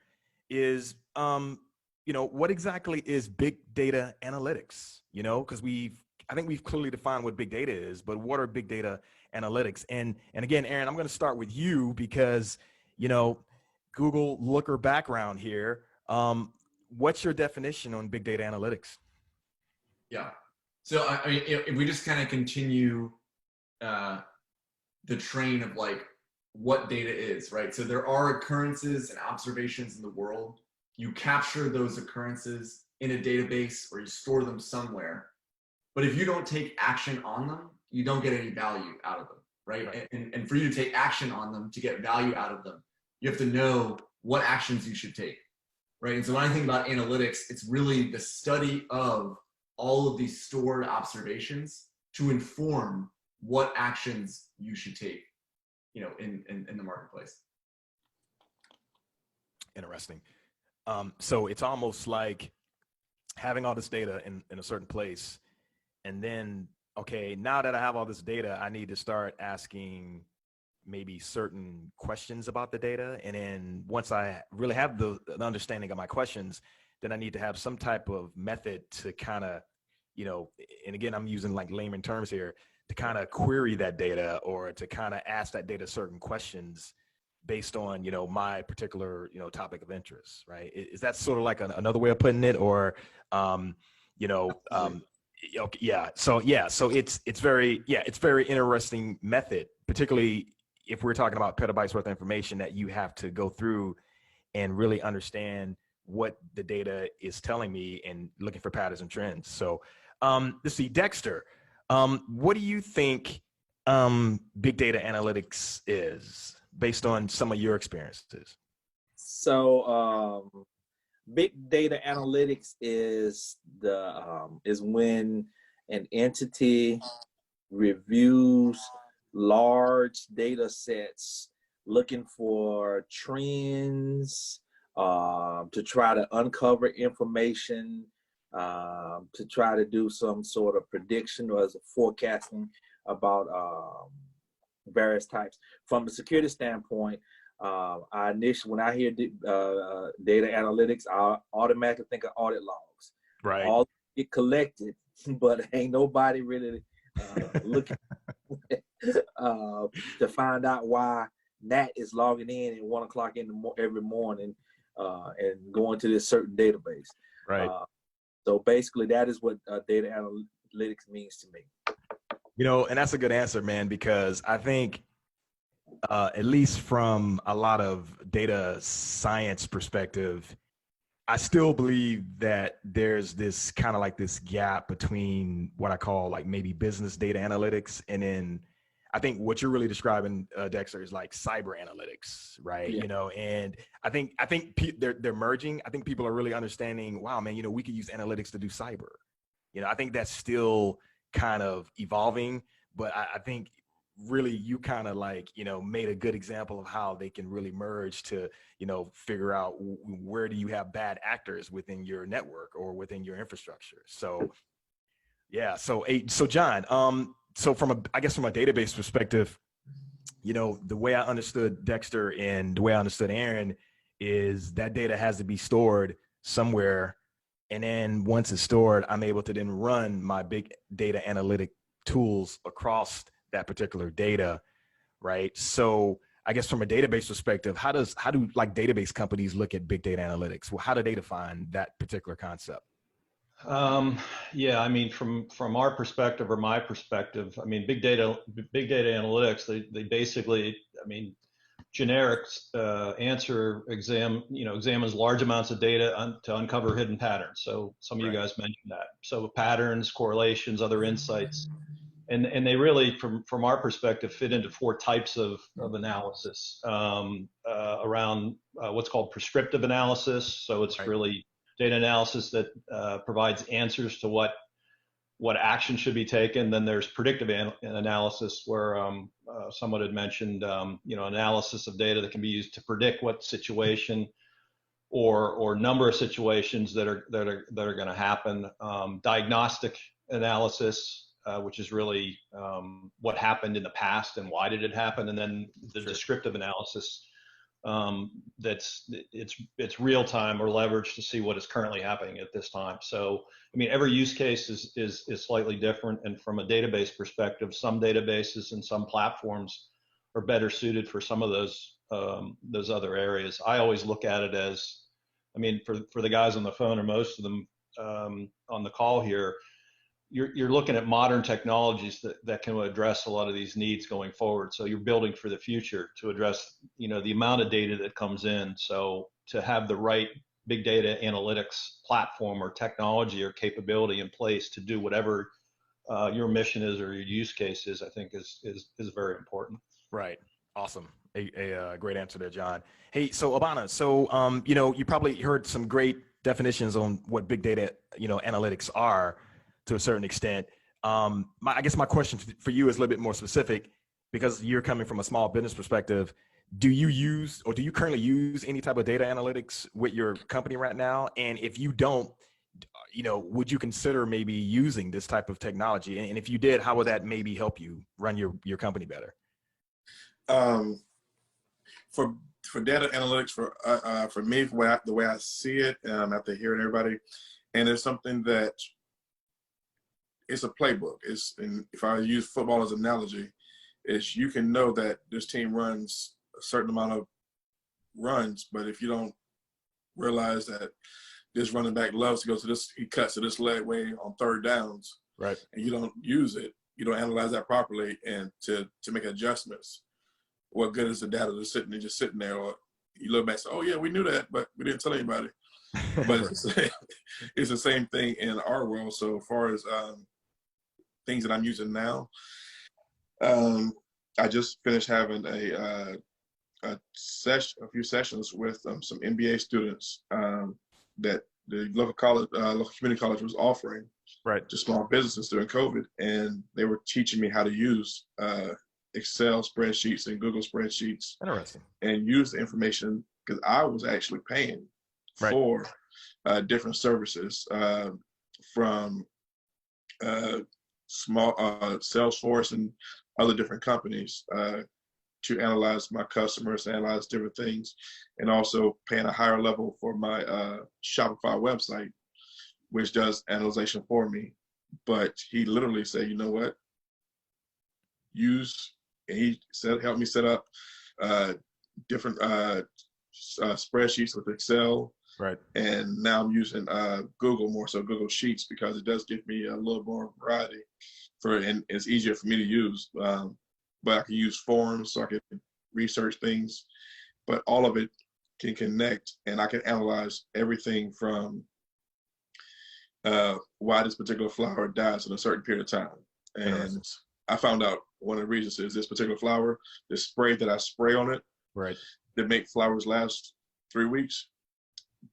is, what exactly is big data analytics? Because I think we've clearly defined what big data is, but what are big data analytics? And again, Aaron, I'm going to start with you because, Google Looker background here. What's your definition on big data analytics? Yeah. So I mean, if we just kind of continue the train of like what data is, right? So there are occurrences and observations in the world. You capture those occurrences in a database or you store them somewhere. But if you don't take action on them, you don't get any value out of them, right? And for you to take action on them, to get value out of them, you have to know what actions you should take, right? And so when I think about analytics, it's really the study of all of these stored observations to inform what actions you should take, in the marketplace. Interesting. So it's almost like having all this data in a certain place, and then, okay, now that I have all this data, I need to start asking maybe certain questions about the data. And then once I really have the understanding of my questions, then I need to have some type of method to kind of, and again, I'm using like layman terms here, to kind of query that data or to kind of ask that data certain questions based on, my particular, topic of interest, right? Is that sort of like another way of putting it? Or, yeah. So it's very interesting method, particularly if we're talking about petabytes worth of information that you have to go through and really understand what the data is telling me and looking for patterns and trends. So let's see, Dexter, what do you think big data analytics is based on some of your experiences? So big data analytics is when an entity reviews large data sets looking for trends, to try to uncover information, to try to do some sort of prediction or as a forecasting about various types. From a security standpoint, I initially, when I hear data analytics, I automatically think of audit logs. Right. All get collected, but ain't nobody really looking to find out why Nat is logging in at 1 o'clock every morning and going to this certain database. Right. So basically, that is what data analytics means to me. And that's a good answer, man, because I think at least from a lot of data science perspective, I still believe that there's this kind of like this gap between what I call like maybe business data analytics, and then I think what you're really describing, Dexter, is like cyber analytics, right? Yeah. You know, and they're merging. I think people are really understanding. Wow, man, you know, we could use analytics to do cyber. You know, I think that's still kind of evolving, but I think really you kind of like, you know, made a good example of how they can really merge to, you know, figure out where do you have bad actors within your network or within your infrastructure. So yeah, so John, so I guess from a database perspective, you know, the way I understood Dexter and the way I understood Aaron is that data has to be stored somewhere. And then once it's stored, I'm able to then run my big data analytic tools across that particular data, right? So I guess from a database perspective, how do like database companies look at big data analytics? Well, how do they define that particular concept? Yeah, I mean, from our perspective or my perspective, I mean, big data analytics, they basically, I mean, generic answer examines large amounts of data to uncover hidden patterns. So some of you guys mentioned that. So patterns, correlations, other insights, and they really, from our perspective, fit into four types of analysis around what's called prescriptive analysis. So it's really data analysis that provides answers to what action should be taken. Then there's predictive analysis, where someone had mentioned, analysis of data that can be used to predict what situation or number of situations that are going to happen. Diagnostic analysis, which is really what happened in the past and why did it happen, and then the descriptive analysis. It's real time or leveraged to see what is currently happening at this time. So, I mean, every use case is slightly different. And from a database perspective, some databases and some platforms are better suited for some of those other areas. I always look at it as, I mean, for the guys on the phone, or most of them on the call here, you're looking at modern technologies that can address a lot of these needs going forward. So you're building for the future to address, the amount of data that comes in. So to have the right big data analytics platform or technology or capability in place to do whatever your mission is or your use case is, I think is very important. Right. Awesome. A great answer there, John. Hey, so Abana, so you probably heard some great definitions on what big data, analytics are to a certain extent. I guess my question for you is a little bit more specific, because you're coming from a small business perspective. Do you currently use any type of data analytics with your company right now? And if you don't, would you consider maybe using this type of technology? And if you did, how would that maybe help you run your company better? For data analytics, for me, the way I see it, after hearing everybody, and it's something that it's a playbook. If I use football as an analogy, is you can know that this team runs a certain amount of runs, but if you don't realize that this running back loves to go to this, he cuts to this leg way on third downs, right? And you don't use it, you don't analyze that properly, and to make adjustments. What good is the data that's just sitting there? Or you look back and say, oh yeah, we knew that, but we didn't tell anybody. But it's the same thing in our world. So as far as things that I'm using now, I just finished having a few sessions with some MBA students that the local community college was offering to small businesses during COVID, and they were teaching me how to use Excel spreadsheets and Google spreadsheets. Interesting. And use the information, because I was actually paying for different services from small Salesforce and other different companies to analyze my customers, analyze different things, and also paying a higher level for my Shopify website, which does analyzation for me. But he literally said, you know what? He said, help me set up different spreadsheets with Excel. Right. And now I'm using Google, more so Google Sheets, because it does give me a little more variety and it's easier for me to use. But I can use forms, so I can research things, but all of it can connect, and I can analyze everything from why this particular flower dies in a certain period of time. And I found out one of the reasons is this particular flower, the spray that I spray on it, Right. that make flowers last 3 weeks,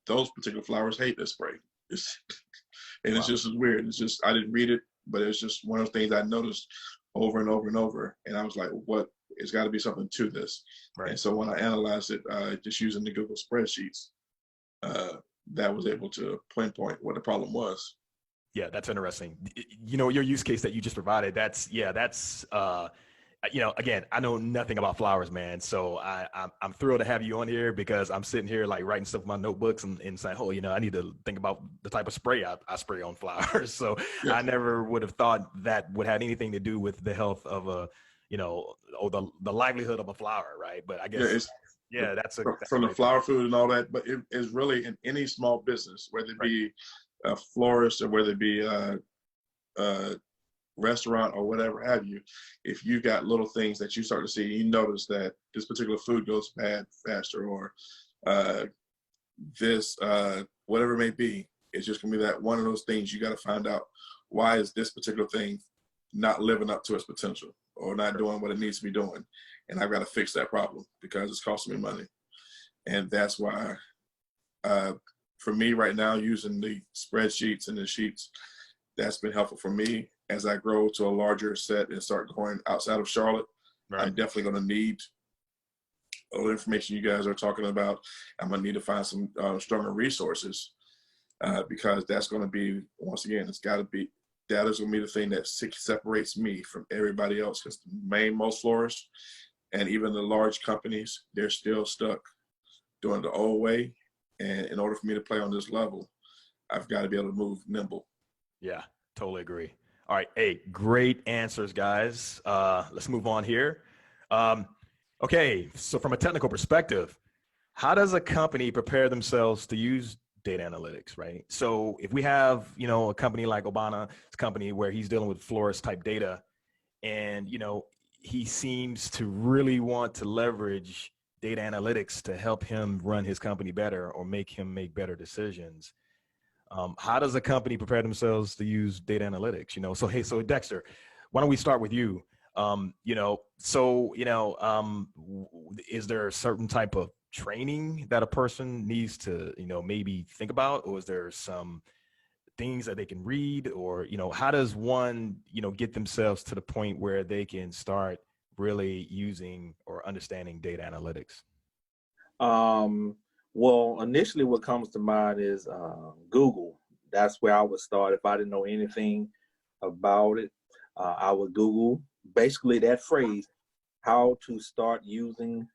those particular flowers hate this spray. And it's just weird. It's just, I didn't read it, but it's just one of those things I noticed over and over and over. And I was like, what? It's got to be something to this. Right. And so when I analyzed it, just using the Google spreadsheets, that was able to pinpoint what the problem was. Yeah, that's interesting. You know, your use case that you just provided, that's you know, again, I know nothing about flowers, man. So I'm thrilled to have you on here, because I'm sitting here like writing stuff in my notebooks and saying, oh, you know, I need to think about the type of spray I spray on flowers. So Yeah. I never would have thought that would have anything to do with the health of a, you know, or the livelihood of a flower, right? But I guess, that's from the flower food and all that. But it is really in any small business, whether it be a florist or whether it be a restaurant or whatever have you, if you got little things that you start to see, you notice that this particular food goes bad faster, or this whatever it may be, it's just gonna be that one of those things you got to find out, why is this particular thing not living up to its potential or not doing what it needs to be doing, and I've got to fix that problem because it's costing me money. And that's why for me right now, using the spreadsheets and the sheets, that's been helpful for me. As I grow to a larger set and start going outside of Charlotte, I'm definitely going to need all the information you guys are talking about. I'm going to need to find some stronger resources because that's going to be, once again, it's got to be, that is going to be the thing that separates me from everybody else, because most florists and even the large companies, they're still stuck doing the old way. And in order for me to play on this level, I've got to be able to move nimble. Yeah, totally agree. All right. Hey, great answers, guys. Let's move on here. Okay. So from a technical perspective, how does a company prepare themselves to use data analytics, right? So if we have, you know, a company like Obana's company where he's dealing with florist type data, and, you know, he seems to really want to leverage data analytics to help him run his company better or make him make better decisions. How does a company prepare themselves to use data analytics? You know, so hey, so Dexter, why don't we start with you? You know, so is there a certain type of training that a person needs to, you know, maybe think about, or is there some things that they can read, or, you know, how does one, you know, get themselves to the point where they can start really using or understanding data analytics? Well, initially what comes to mind is Google. That's where I would start. If I didn't know anything about it, I would Google basically that phrase, how to start using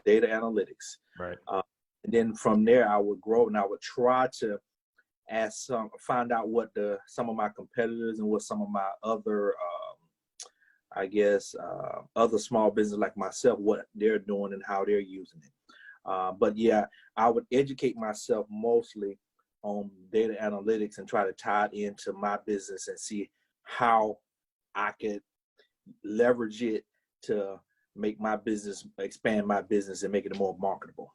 data analytics. Right. And then from there, I would grow, and I would try to find out what some of my competitors and what some of my other, other small business like myself, what they're doing and how they're using it. But yeah, I would educate myself mostly on data analytics and try to tie it into my business and see how I could leverage it to make my business, expand my business and make it more marketable.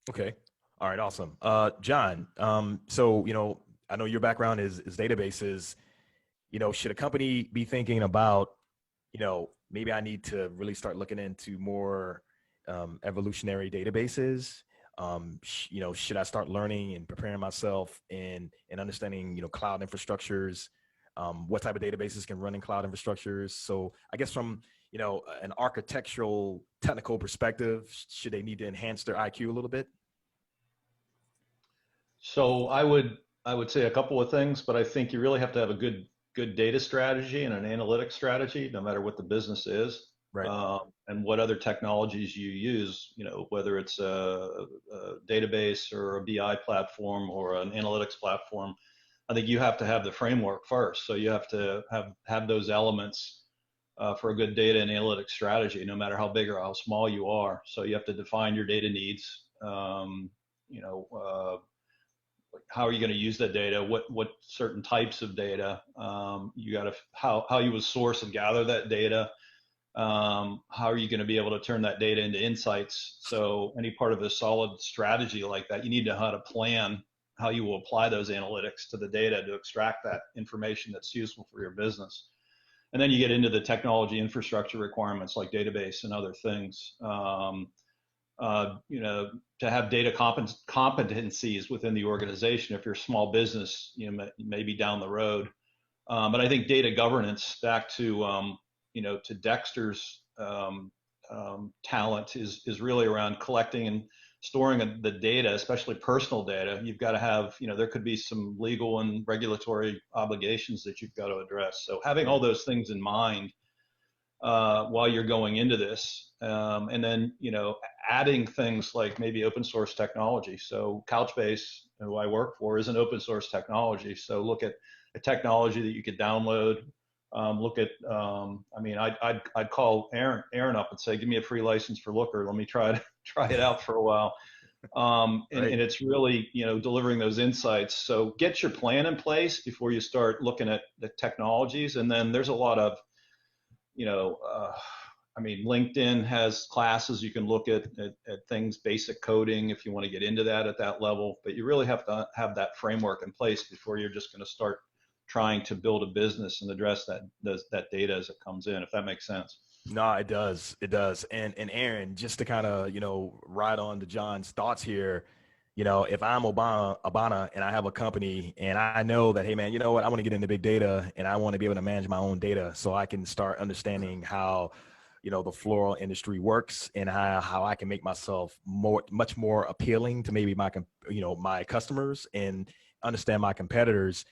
Okay. All right. Awesome. John, so, you know, I know your background is databases. You know, should a company be thinking about, you know, maybe I need to really start looking into more evolutionary databases? You know, should I start learning and preparing myself and understanding, you know, cloud infrastructures, what type of databases can run in cloud infrastructures? So I guess from, you know, an architectural technical perspective, should they need to enhance their IQ a little bit? So I would say a couple of things, but I think you really have to have a good data strategy and an analytics strategy, no matter what the business is. Right. And what other technologies you use, you know, whether it's a database or a BI platform or an analytics platform. I think you have to have the framework first. So you have to have those elements for a good data and analytics strategy, no matter how big or how small you are. So you have to define your data needs. You know, how are you going to use that data? What certain types of data? You got to how you would source and gather that data. how are you going to be able to turn that data into insights? So any part of a solid strategy like that, you need to know how to plan how you will apply those analytics to the data to extract that information that's useful for your business. And then you get into the technology infrastructure requirements like database and other things. You know, to have data competencies within the organization. If you're a small business, you know, maybe down the road. But I think data governance, back to you know, to Dexter's talent, is really around collecting and storing the data, especially personal data. You've got to have, you know, there could be some legal and regulatory obligations that you've got to address. So having all those things in mind while you're going into this, and then, you know, adding things like maybe open source technology. So Couchbase, who I work for, is an open source technology. So look at a technology that you could download. Look at, I mean, I'd call Aaron up and say, give me a free license for Looker. Let me try it out for a while. And it's really, you know, delivering those insights. So get your plan in place before you start looking at the technologies. And then there's a lot of, you know, I mean, LinkedIn has classes you can look at things, basic coding, if you want to get into that at that level. But you really have to have that framework in place before you're just going to start trying to build a business and address that data as it comes in, if that makes sense. No, it does. It does. And Aaron, just to kind of, you know, ride on to John's thoughts here, you know, if I'm Obama and I have a company and I know that, hey man, you know what, I want to get into big data and I want to be able to manage my own data so I can start understanding how, you know, the floral industry works and how I can make myself much more appealing to maybe my, you know, my customers and understand my competitors.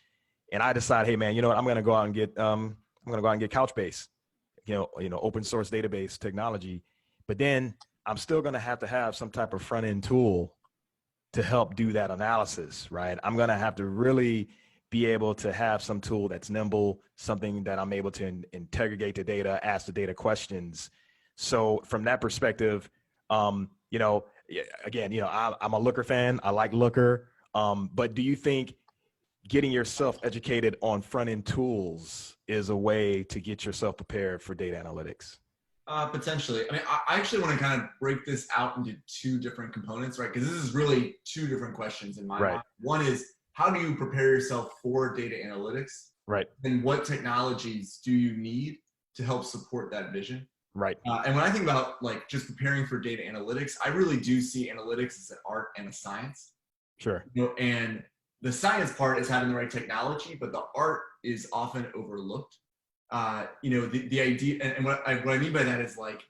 And I decide, hey man, you know what, I'm going to go out and get Couchbase, you know, open source database technology. But then I'm still going to have some type of front end tool to help do that analysis, right? I'm going to have to really be able to have some tool that's nimble, something that I'm able to interrogate the data, ask the data questions. So from that perspective, you know, again, you know, I'm a Looker fan. I like Looker. But do you think getting yourself educated on front-end tools is a way to get yourself prepared for data analytics? Potentially. I mean, I actually want to kind of break this out into two different components, right? Because this is really two different questions in my mind. One is, how do you prepare yourself for data analytics? Right. And what technologies do you need to help support that vision? Right. And when I think about like just preparing for data analytics, I really do see analytics as an art and a science. Sure. You know, and the science part is having the right technology, but the art is often overlooked. You know, the idea, and what I mean by that is like,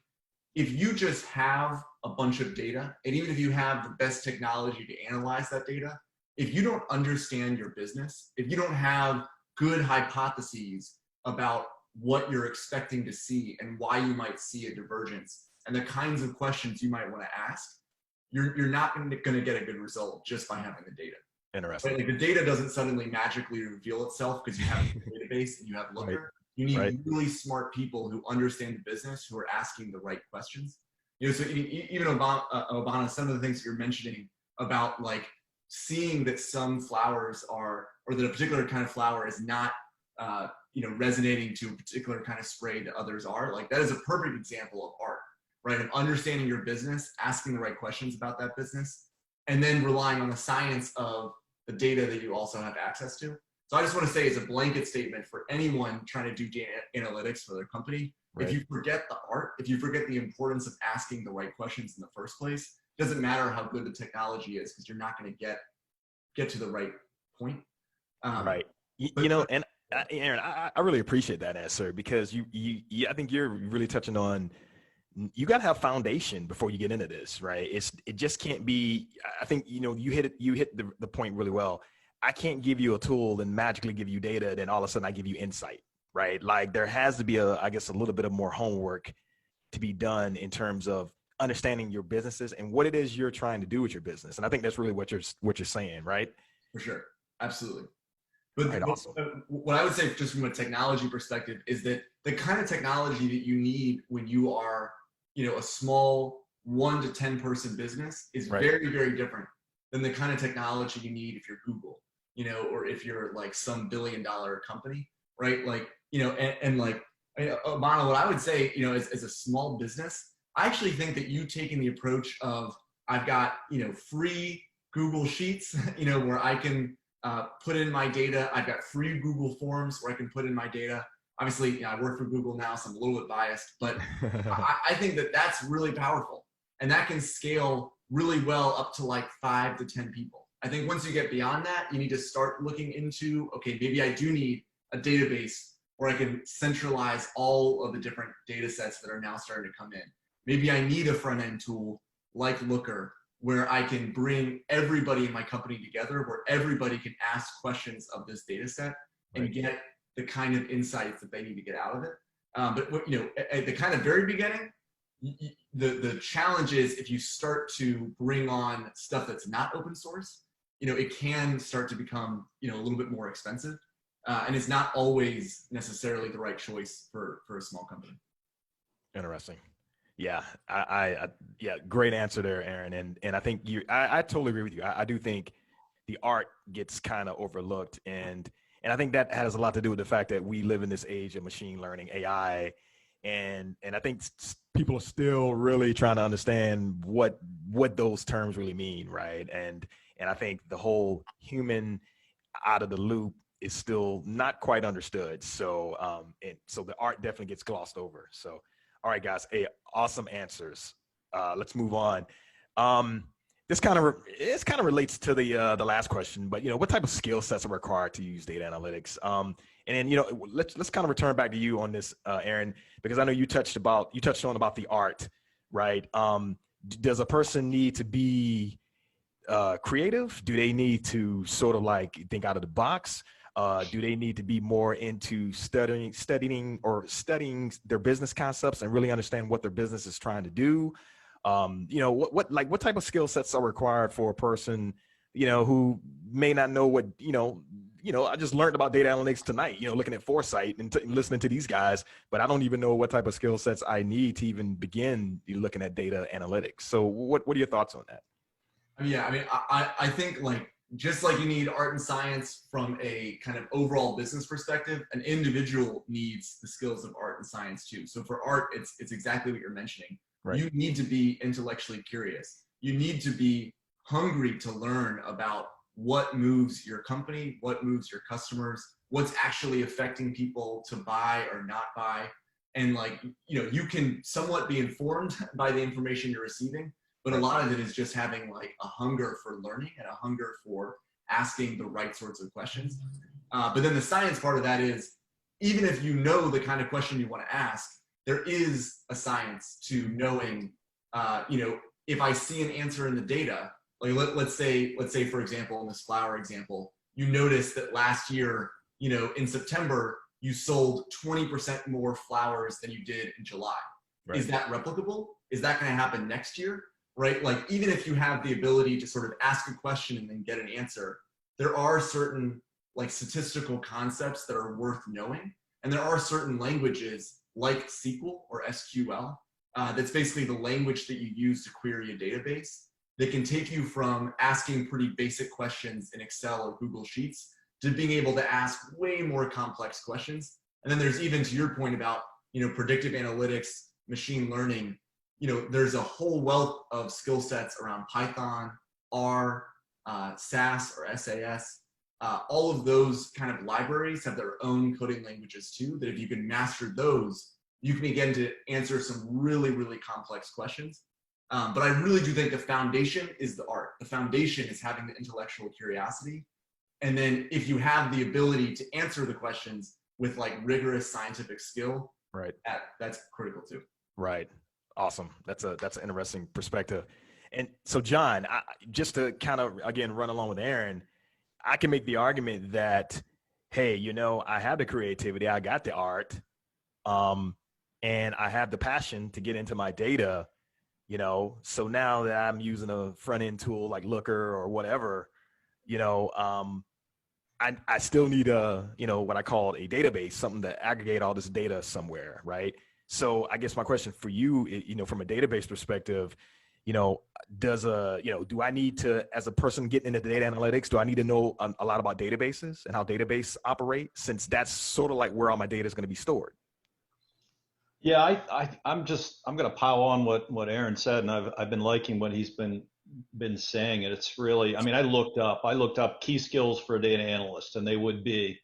if you just have a bunch of data, and even if you have the best technology to analyze that data, if you don't understand your business, if you don't have good hypotheses about what you're expecting to see and why you might see a divergence and the kinds of questions you might want to ask, you're not going to get a good result just by having the data. Interesting. Right? Like the data doesn't suddenly magically reveal itself because you have a database and you have Looker. Right. You need really smart people who understand the business, who are asking the right questions. You know, so even Obama, some of the things you're mentioning about like seeing that some flowers are, or that a particular kind of flower is not, you know, resonating to a particular kind of spray that others are, like that is a perfect example of art, right? Of understanding your business, asking the right questions about that business, and then relying on the science of the data that you also have access to. So I just want to say as a blanket statement for anyone trying to do data analytics for their company, if you forget the art, if you forget the importance of asking the right questions in the first place, it doesn't matter how good the technology is because you're not going to get to the right point. Right. You know, and Aaron, I really appreciate that answer because you I think you're really touching on, you got to have foundation before you get into this, right? It just can't be, I think, you know, you hit the point really well. I can't give you a tool and magically give you data, then all of a sudden I give you insight, right? Like there has to be I guess a little bit of more homework to be done in terms of understanding your businesses and what it is you're trying to do with your business. And I think that's really what you're saying, right? For sure. Absolutely. But right, awesome. What I would say just from a technology perspective is that the kind of technology that you need when you are, you know, a small 1 to 10 person business is very, very different than the kind of technology you need if you're Google, you know, or if you're like some $1 billion company, right? Like, you know, and like I mean, Obama, what I would say, as a small business, I actually think that you taking the approach of I've got, free Google Sheets, where I can put in my data. I've got free Google Forms where I can put in my data. Obviously, I work for Google now, so I'm a little bit biased, but I think that that's really powerful. And that can scale really well up to like 5 to 10 people. I think once you get beyond that, you need to start looking into, okay, maybe I do need a database where I can centralize all of the different data sets that are now starting to come in. Maybe I need a front end tool like Looker where I can bring everybody in my company together, where everybody can ask questions of this data set and get the kind of insights that they need to get out of it. But at the kind of very beginning, the challenge is if you start to bring on stuff that's not open source, it can start to become, a little bit more expensive. And it's not always necessarily the right choice for a small company. Interesting. Yeah, yeah, great answer there, Aaron. And I think I totally agree with you. I do think the art gets kind of overlooked, and I think that has a lot to do with the fact that we live in this age of machine learning, AI, and I think people are still really trying to understand what those terms really mean, right? And I think the whole human out of the loop is still not quite understood. So and so the art definitely gets glossed over. So all right, guys, awesome answers. Let's move on. This kind of relates to the last question, but what type of skill sets are required to use data analytics? And then let's kind of return back to you on this, Aaron, because I know you touched on about the art, right? Does a person need to be creative? Do they need to sort of like think out of the box? Do they need to be more into studying their business concepts and really understand what their business is trying to do? What type of skill sets are required for a person, who may not know what, I just learned about data analytics tonight, looking at Foresight and listening to these guys, but I don't even know what type of skill sets I need to even begin looking at data analytics. So what are your thoughts on that? Yeah, I mean, I think just like you need art and science from a kind of overall business perspective, an individual needs the skills of art and science too. So for art, it's exactly what you're mentioning. Right. You need to be intellectually curious. You need to be hungry to learn about what moves your company, what moves your customers, what's actually affecting people to buy or not buy. And you can somewhat be informed by the information you're receiving, but a lot of it is just having a hunger for learning and a hunger for asking the right sorts of questions. But then the science part of that is, even if you know the kind of question you want to ask, there is a science to knowing, if I see an answer in the data, let's say, for example, in this flower example, you notice that last year, in September, you sold 20% more flowers than you did in July. Right. Is that replicable? Is that going to happen next year? Right? Even if you have the ability to sort of ask a question and then get an answer, there are certain statistical concepts that are worth knowing. And there are certain languages like SQL or SQL, that's basically the language that you use to query a database, that can take you from asking pretty basic questions in Excel or Google Sheets to being able to ask way more complex questions. And then there's, even to your point about, predictive analytics, machine learning, there's a whole wealth of skill sets around Python, R, SAS or SAS. All of those kind of libraries have their own coding languages too, that if you can master those, you can begin to answer some really, really complex questions. But I really do think the foundation is the art. The foundation is having the intellectual curiosity. And then if you have the ability to answer the questions with rigorous scientific skill, right, that's critical too. Right. Awesome. That's an interesting perspective. And so, John, just to kind of, again, run along with Aaron, I can make the argument that, hey, I have the creativity, I got the art, and I have the passion to get into my data, so now that I'm using a front end tool like Looker or whatever, I still need what I call a database, something to aggregate all this data somewhere, right? So I guess my question for you, from a database perspective, do I need to, as a person getting into data analytics, do I need to know a lot about databases and how databases operate, since that's sort of where all my data is going to be stored? Yeah, I'm going to pile on what Aaron said, and I've been liking what he's been saying, and it's really, I mean, I looked up key skills for a data analyst, and they would be,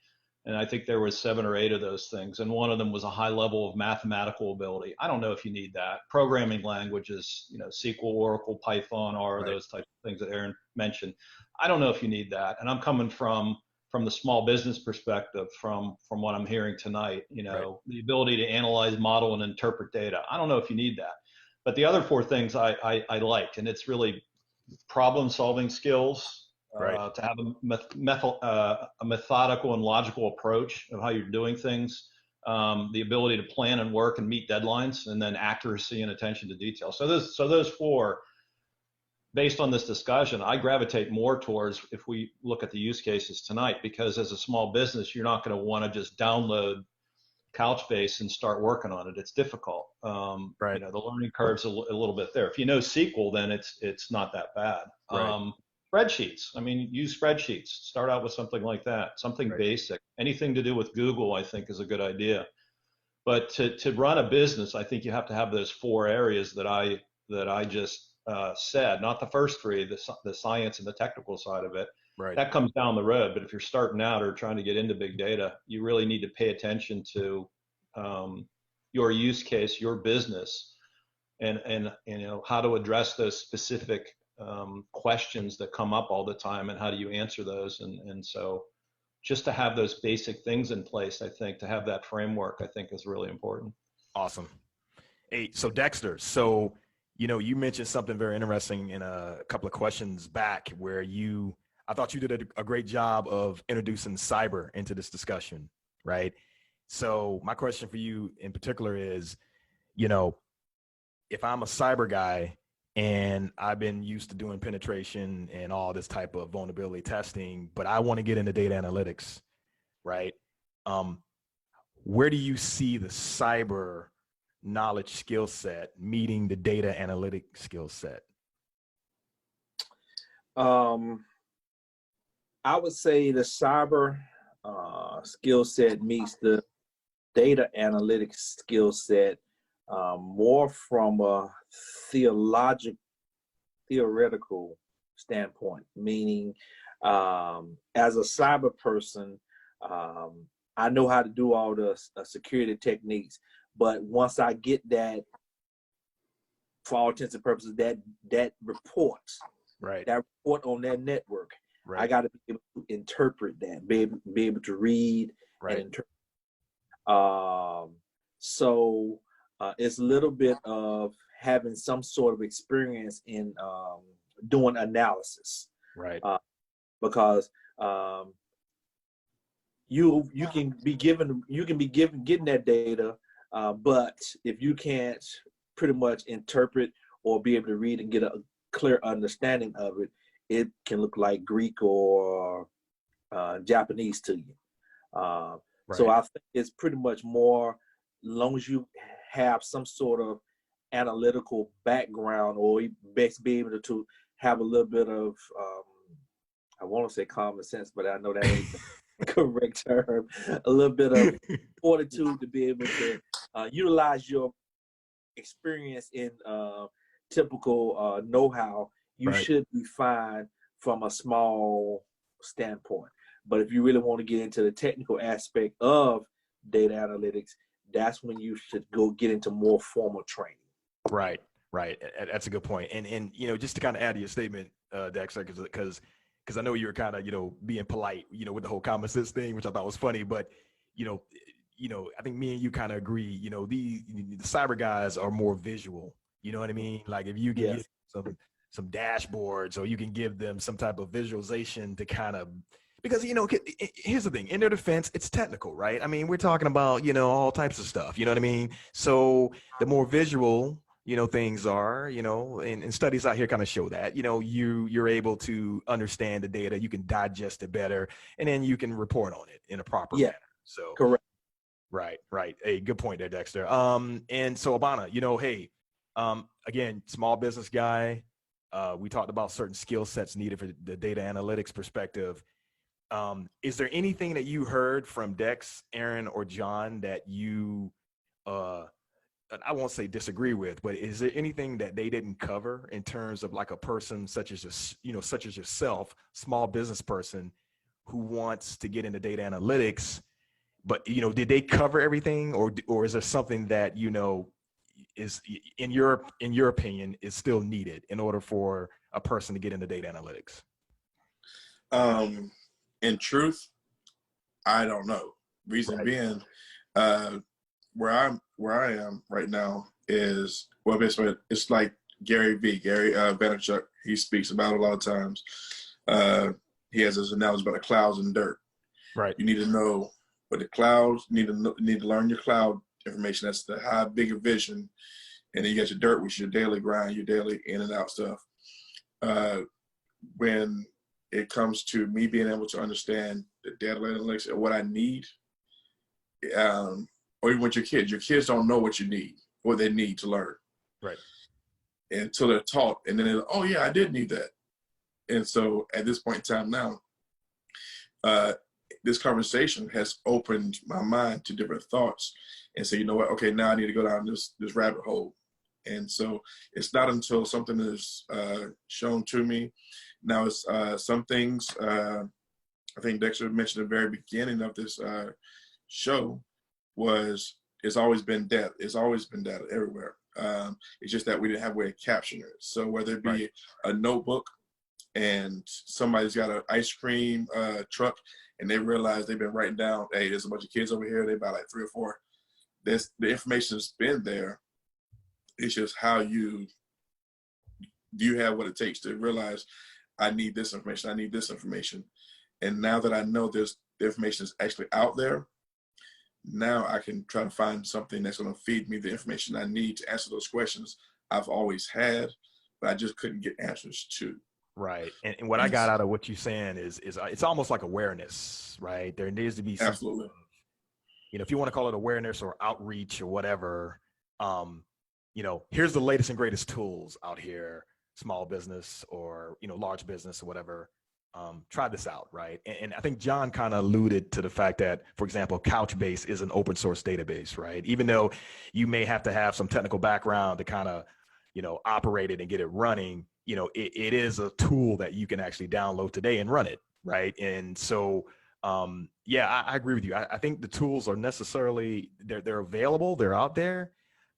and I think there was 7 or 8 of those things, and one of them was a high level of mathematical ability. I don't know if you need that. Programming languages, SQL, Oracle, Python, R, Right. those types of things that Aaron mentioned. I don't know if you need that, and I'm coming from the small business perspective, from what I'm hearing tonight, Right. the ability to analyze, model, and interpret data. I don't know if you need that, but the other 4 things I liked, and it's really problem solving skills, Right. to have a methodical and logical approach of how you're doing things, the ability to plan and work and meet deadlines, and then accuracy and attention to detail. So those 4, based on this discussion, I gravitate more towards, if we look at the use cases tonight, because as a small business, you're not going to want to just download Couchbase and start working on it. It's difficult. Right. The learning curve's a little bit there. If you know SQL, then it's not that bad. Right. Spreadsheets. I mean, use spreadsheets. Start out with something like that, something Right. basic. Anything to do with Google, I think, is a good idea. But to run a business, I think you have to have those 4 areas that I just said. Not the first 3, the science and the technical side of it. Right. That comes down the road. But if you're starting out or trying to get into big data, you really need to pay attention to your use case, your business, and how to address those specific questions that come up all the time, and how do you answer those. And so just to have those basic things in place, I think, to have that framework, I think, is really important. Awesome. Hey, so Dexter, so you mentioned something very interesting in a couple of questions back, where I thought you did a great job of introducing cyber into this discussion, right? So my question for you in particular is, if I'm a cyber guy and I've been used to doing penetration and all this type of vulnerability testing, but I want to get into data analytics, right? Where do you see the cyber knowledge skill set meeting the data analytic skill set? I would say the cyber skill set meets the data analytics skill set more from a theoretical standpoint, meaning as a cyber person, I know how to do all the security techniques, but once I get that, for all intents and purposes, that report, Right. that report on that network, Right. I got to be able to interpret that, be able to read Right. and interpret. So it's a little bit of having some sort of experience in doing analysis, Right. because you can be getting that data, but if you can't pretty much interpret or be able to read and get a clear understanding of it, it can look like Greek or Japanese to you. So I think it's pretty much more, as long as you have some sort of analytical background, or be able to have a little bit of, I want to say common sense, but I know that ain't the correct term, a little bit of fortitude to be able to utilize your experience in typical know-how, you should be fine from a small standpoint. But if you really want to get into the technical aspect of data analytics, that's when you should go get into more formal training. Right. That's a good point. And just to kind of add to your statement, Dexter, because I know you were kind of being polite, with the whole common sense thing, which I thought was funny. But I think me and you kind of agree. The cyber guys are more visual. You know what I mean? Like if you can get some dashboards, or you can give them some type of visualization to kind of, because here's the thing, in their defense, it's technical, right? I mean, we're talking about all types of stuff. You know what I mean? So the more visual things are, and studies out here kind of show that you're able to understand the data, you can digest it better, and then you can report on it in a proper manner. So correct. Right. Hey, good point there, Dexter. And so Abana, hey, again, small business guy. We talked about certain skill sets needed for the data analytics perspective. Is there anything that you heard from Dex, Aaron, or John that you I won't say disagree with, but is there anything that they didn't cover in terms of like a person such as such as yourself, small business person who wants to get into data analytics, but did they cover everything, or is there something that is in your opinion is still needed in order for a person to get into data analytics? In truth, I don't know. Reason Right. being, where I am right now is, well, basically it's like Gary Vaynerchuk. He speaks about it a lot of times. He has this analogy about the clouds and dirt. Right. You need to know what the clouds need to learn your cloud information. That's the high bigger vision, and then you got your dirt, which is your daily grind, your daily in and out stuff. When it comes to me being able to understand the data analytics and what I need, or even with your kids don't know what you need, what they need to learn. Right. Until they're taught, and then they're like, oh yeah, I did need that. And so at this point in time now, this conversation has opened my mind to different thoughts and say, you know what, okay, now I need to go down this rabbit hole. And so it's not until something is shown to me. Now it's some things, I think Dexter mentioned at the very beginning of this show, it's always been data. It's always been data everywhere. It's just that we didn't have a way of capturing it. So whether it be a notebook and somebody's got an ice cream truck and they realize they've been writing down, hey, there's a bunch of kids over here, they buy like 3 or 4. The information's been there. It's just how do you have what it takes to realize I need this information. And now that I know the information is actually out there, now I can try to find something that's going to feed me the information I need to answer those questions I've always had, but I just couldn't get answers to. Right. And what I got out of what you're saying is it's almost like awareness, right? There needs to be some, absolutely, if you want to call it awareness or outreach or whatever, here's the latest and greatest tools out here, small business or, large business or whatever. Try this out, right? And I think John kind of alluded to the fact that, for example, Couchbase is an open source database, right? Even though you may have to have some technical background to kind of, operate it and get it running, it is a tool that you can actually download today and run it, right? And so, I agree with you. I think the tools are necessarily, they're available, they're out there,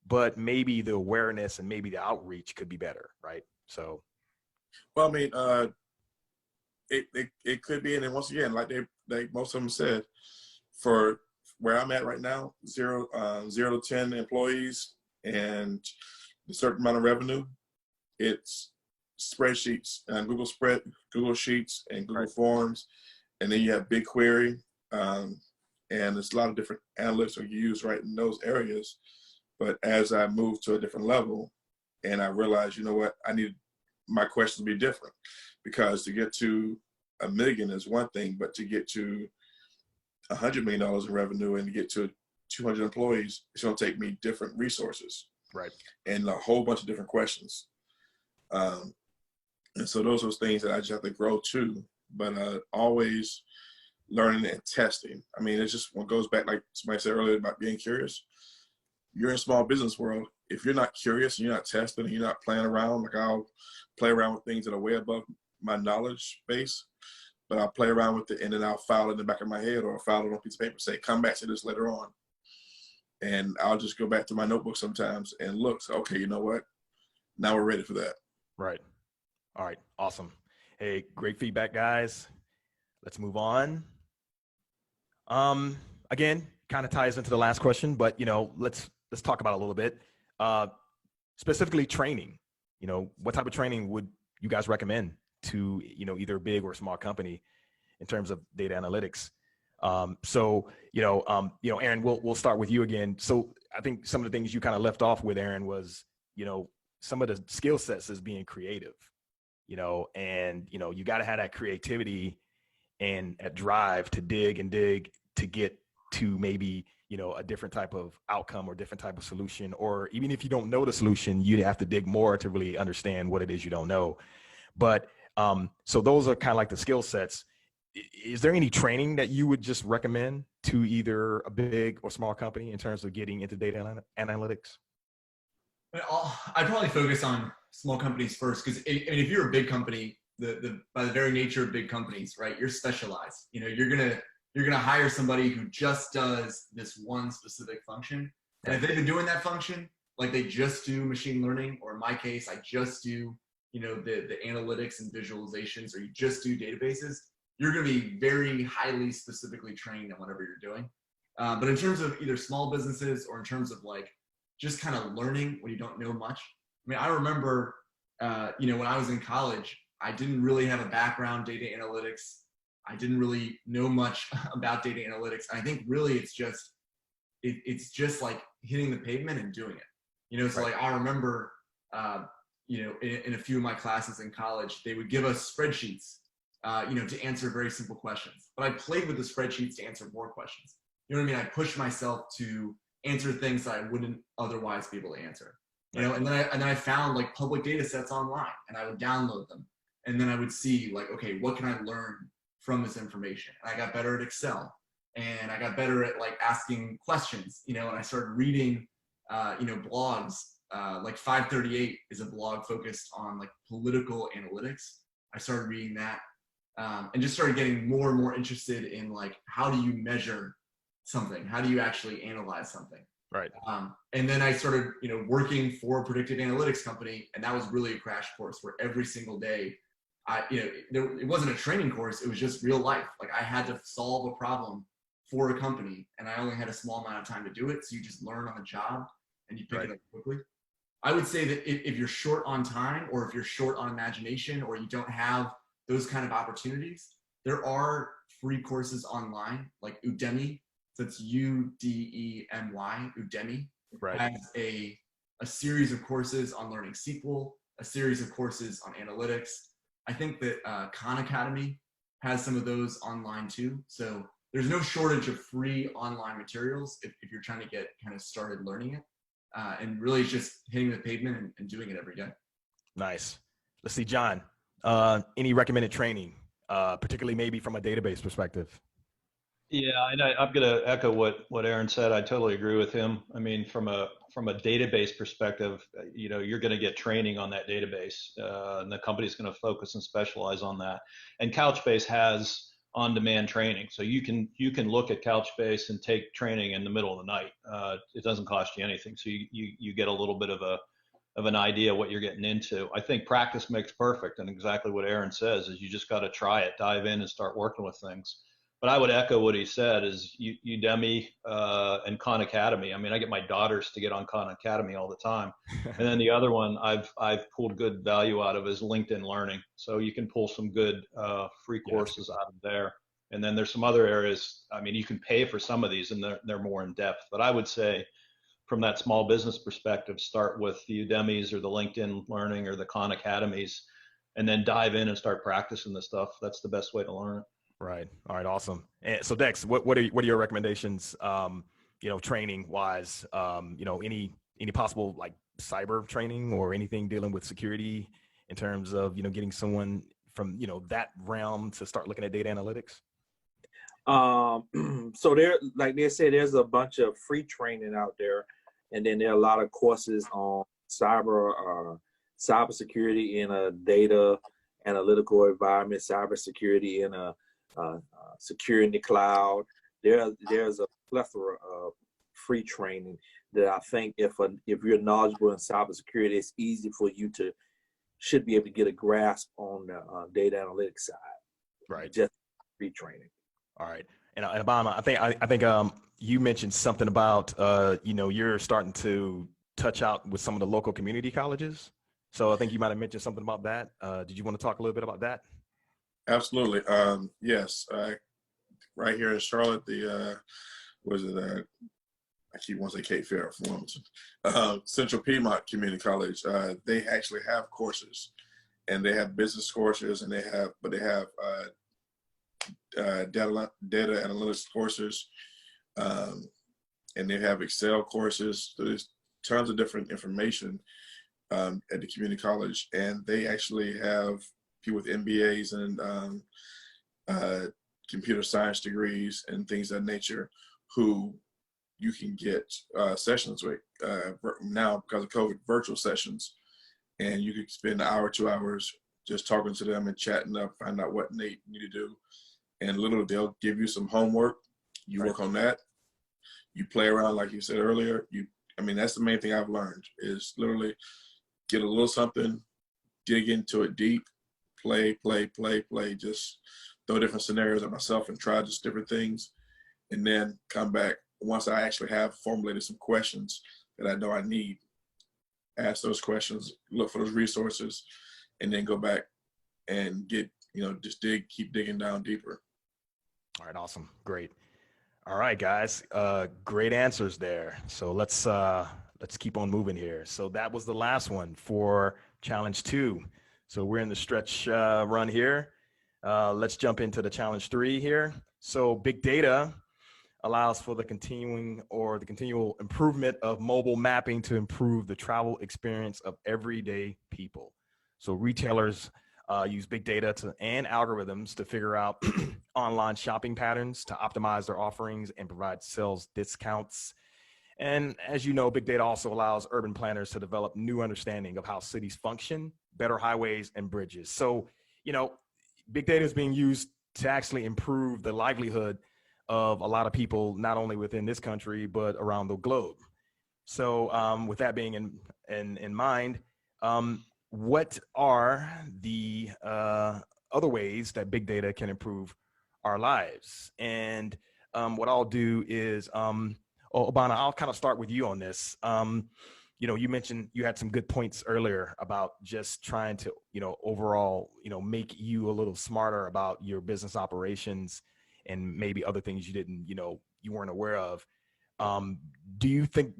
but maybe the awareness and maybe the outreach could be better, right? So, well, I mean, it could be, and then once again, like most of them said, for where I'm at right now, 0 to 10 employees and a certain amount of revenue, it's spreadsheets and Google Sheets and Google Forms, and then you have BigQuery, and there's a lot of different analytics that you use right in those areas. But as I move to a different level, and I realized, you know what, I need my questions to be different, because to get to $1 million is one thing, but to get to $100 million in revenue and to get to 200 employees, it's going to take me different resources, right, and a whole bunch of different questions. And so those are things that I just have to grow to, but always learning and testing. I mean, it's just what goes back, like somebody said earlier, about being curious. You're in small business world. If you're not curious and you're not testing and you're not playing around, like I'll play around with things that are way above my knowledge base, but I'll play around with it and then I'll file it in the back of my head, or I'll file it on a piece of paper, say, come back to this later on. And I'll just go back to my notebook sometimes and look, so, okay, you know what? Now we're ready for that. Right. All right. Awesome. Hey, great feedback, guys. Let's move on. Again, kind of ties into the last question, but let's talk about it a little bit. Specifically training. What type of training would you guys recommend to either a big or small company in terms of data analytics? Aaron, we'll start with you again. So I think some of the things you kind of left off with, Aaron, was some of the skill sets is being creative. And you got to have that creativity and a drive to dig to get to maybe a different type of outcome or different type of solution, or even if you don't know the solution, you have to dig more to really understand what it is you don't know. But so those are kind of like the skill sets. Is there any training that you would just recommend to either a big or small company in terms of getting into data analytics? I'd probably focus on small companies first, because if you're a big company, by the very nature of big companies, right, you're specialized. You're gonna hire somebody who just does this one specific function, and if they've been doing that function, like they just do machine learning, or in my case, I just do the analytics and visualizations, or you just do databases, you're gonna be very highly specifically trained on whatever you're doing. But in terms of either small businesses or in terms of like just kind of learning when you don't know much. I mean, I remember, when I was in college, I didn't really have a background data analytics. I didn't really know much about data analytics. And I think really it's just like hitting the pavement and doing it. So like I remember, in a few of my classes in college, they would give us spreadsheets, to answer very simple questions. But I played with the spreadsheets to answer more questions. You know what I mean? I pushed myself to answer things that I wouldn't otherwise be able to answer. And then I found like public data sets online, and I would download them, and then I would see like, okay, what can I learn from this information? And I got better at Excel, and I got better at like asking questions, and I started reading, blogs. Like 538 is a blog focused on like political analytics. I started reading that, and just started getting more and more interested in like, how do you measure something? How do you actually analyze something? Right. And then I started, working for a predictive analytics company, and that was really a crash course where every single day, it wasn't a training course. It was just real life. Like I had to solve a problem for a company, and I only had a small amount of time to do it. So you just learn on the job and you pick it up quickly. I would say that if you're short on time, or if you're short on imagination, or you don't have those kind of opportunities, there are free courses online like Udemy. So it's Udemy, Udemy, has a series of courses on learning SQL, a series of courses on analytics. I think that Khan Academy has some of those online too. So there's no shortage of free online materials if you're trying to get kind of started learning it. And really just hitting the pavement and doing it every day. Nice. Let's see, John, any recommended training, particularly maybe from a database perspective? Yeah, and I'm going to echo what Aaron said. I totally agree with him. I mean, from a database perspective, you're going to get training on that database, and the company's going to focus and specialize on that. And Couchbase has on-demand training, so you can look at Couchbase and take training in the middle of the night. It doesn't cost you anything, so you get a little bit of an idea what you're getting into. I think practice makes perfect, and exactly what Aaron says is you just got to try it, dive in, and start working with things. But I would echo what he said is Udemy and Khan Academy. I mean, I get my daughters to get on Khan Academy all the time. And then the other one I've pulled good value out of is LinkedIn Learning. So you can pull some good free courses out of there. And then there's some other areas. I mean, you can pay for some of these, and they're more in depth. But I would say from that small business perspective, start with the Udemys or the LinkedIn Learning or the Khan Academies, and then dive in and start practicing the stuff. That's the best way to learn it. Right. All right. Awesome. And so Dex, what are your recommendations, training wise, any possible like cyber training or anything dealing with security in terms of, getting someone from, that realm to start looking at data analytics? So there, like they said, there's a bunch of free training out there, and then there are a lot of courses on cybersecurity in a data analytical environment, cybersecurity in a secure in the cloud. There's a plethora of free training that I think if you're knowledgeable in cybersecurity, it's easy for you should be able to get a grasp on the data analytics side. Right. Just free training. All right. And Obama, I think you mentioned something about you're starting to touch out with some of the local community colleges. So I think you might have mentioned something about that. Did you want to talk a little bit about that? Absolutely. Yes. Right here in Charlotte, I keep wanting to say Cape Fear for Wilmington. Central Piedmont Community College, they actually have courses, and they have business courses, and they have data analytics courses, and they have Excel courses. So there's tons of different information at the community college, and they actually have people with MBAs and computer science degrees and things of that nature who you can get sessions with now because of COVID, virtual sessions, and you could spend an hour, 2 hours just talking to them and chatting up, find out what they need to do. And literally they'll give you some homework. You work on that. You play around, like you said earlier. I mean, that's the main thing I've learned is literally get a little something, dig into it deep, play, just throw different scenarios at myself and try just different things. And then come back once I actually have formulated some questions that I know I need, ask those questions, look for those resources, and then go back and get, just keep digging down deeper. All right, awesome, great. All right, guys, great answers there. So let's keep on moving here. So that was the last one for challenge 2. So we're in the stretch run here. Let's jump into the challenge 3 here. So big data allows for the continual improvement of mobile mapping to improve the travel experience of everyday people. So retailers use big data and algorithms to figure out online shopping patterns to optimize their offerings and provide sales discounts. And as you know, big data also allows urban planners to develop new understanding of how cities function, better highways and bridges. So, big data is being used to actually improve the livelihood of a lot of people, not only within this country, but around the globe. So with that being in mind, what are the other ways that big data can improve our lives? And what I'll do is, Obana, I'll kind of start with you on this. You mentioned you had some good points earlier about just trying to, overall, make you a little smarter about your business operations and maybe other things you didn't, you weren't aware of. Do you think,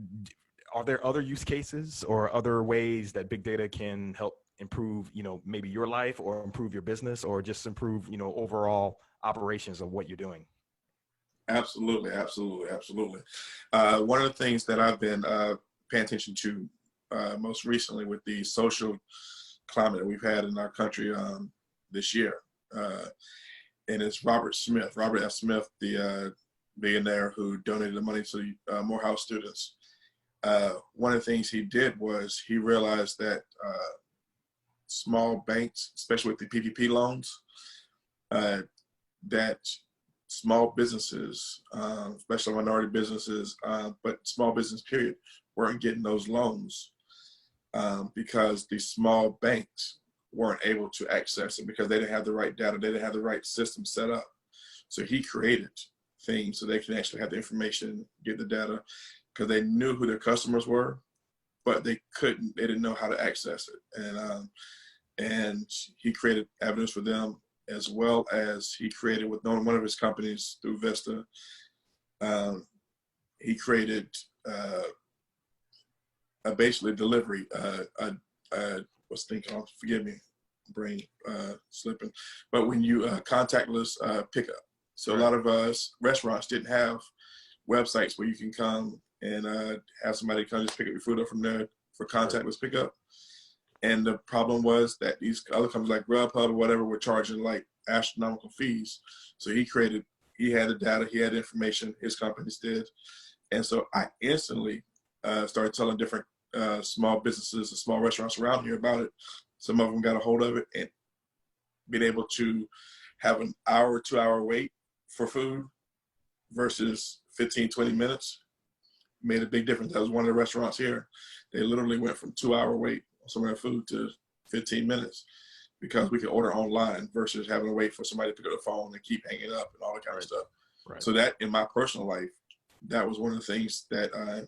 are there other use cases or other ways that big data can help improve, maybe your life or improve your business or just improve, overall operations of what you're doing? Absolutely. One of the things that I've been paying attention to most recently with the social climate that we've had in our country this year, and it's Robert F. Smith, the billionaire who donated the money to Morehouse students. One of the things he did was he realized that small banks, especially with the PPP loans, that small businesses, especially minority businesses, but small business period, weren't getting those loans because the small banks weren't able to access it because they didn't have the right data, they didn't have the right system set up. So he created things so they can actually have the information, get the data, because they knew who their customers were, but they didn't know how to access it. And he created avenues for them, as well as he created with one of his companies through Vista. He created a basically delivery, what's the thing called? Forgive me, brain slipping. But when you contactless pickup. So a lot of restaurants didn't have websites where you can come and have somebody come just pick up your food up from there for contactless pickup. And the problem was that these other companies like Grubhub or whatever were charging like astronomical fees. So he had the data, he had the information, his companies did. And so I instantly started telling different small businesses and small restaurants around here about it. Some of them got a hold of it and being able to have an hour, 2 hour wait for food versus 15, 20 minutes made a big difference. That was one of the restaurants here. They literally went from 2 hour wait on some of their food to 15 minutes because we could order online versus having to wait for somebody to pick up the phone and keep hanging up and all that kind of stuff. Right. So that in my personal life, that was one of the things that I,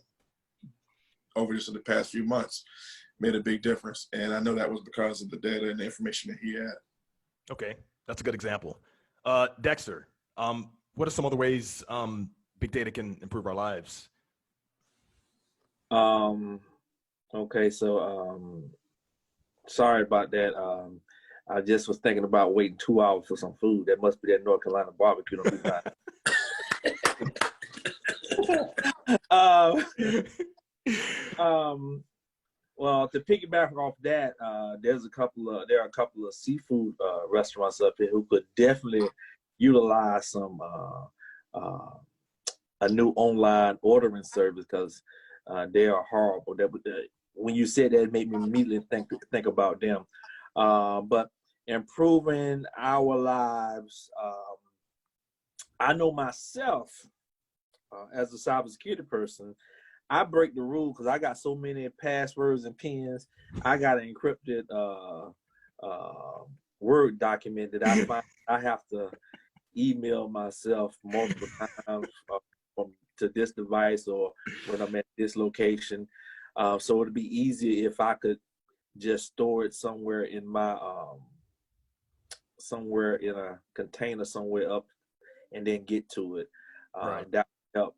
over just in the past few months, made a big difference. And I know that was because of the data and the information that he had. Okay, that's a good example. Dexter, what are some other ways big data can improve our lives? Okay, so sorry about that. I just was thinking about waiting 2 hours for some food. That must be that North Carolina barbecue. Don't be well, to piggyback off that, there are a couple of seafood restaurants up here who could definitely utilize some a new online ordering service because they are horrible. When you said that, it made me immediately think about them. But improving our lives, I know myself as a cybersecurity person, I break the rule because I got so many passwords and pins. I got an encrypted Word document that I find I have to email myself multiple times to this device or when I'm at this location. So it'd be easier if I could just store it somewhere in my somewhere in a container somewhere up and then get to it. Right. That would help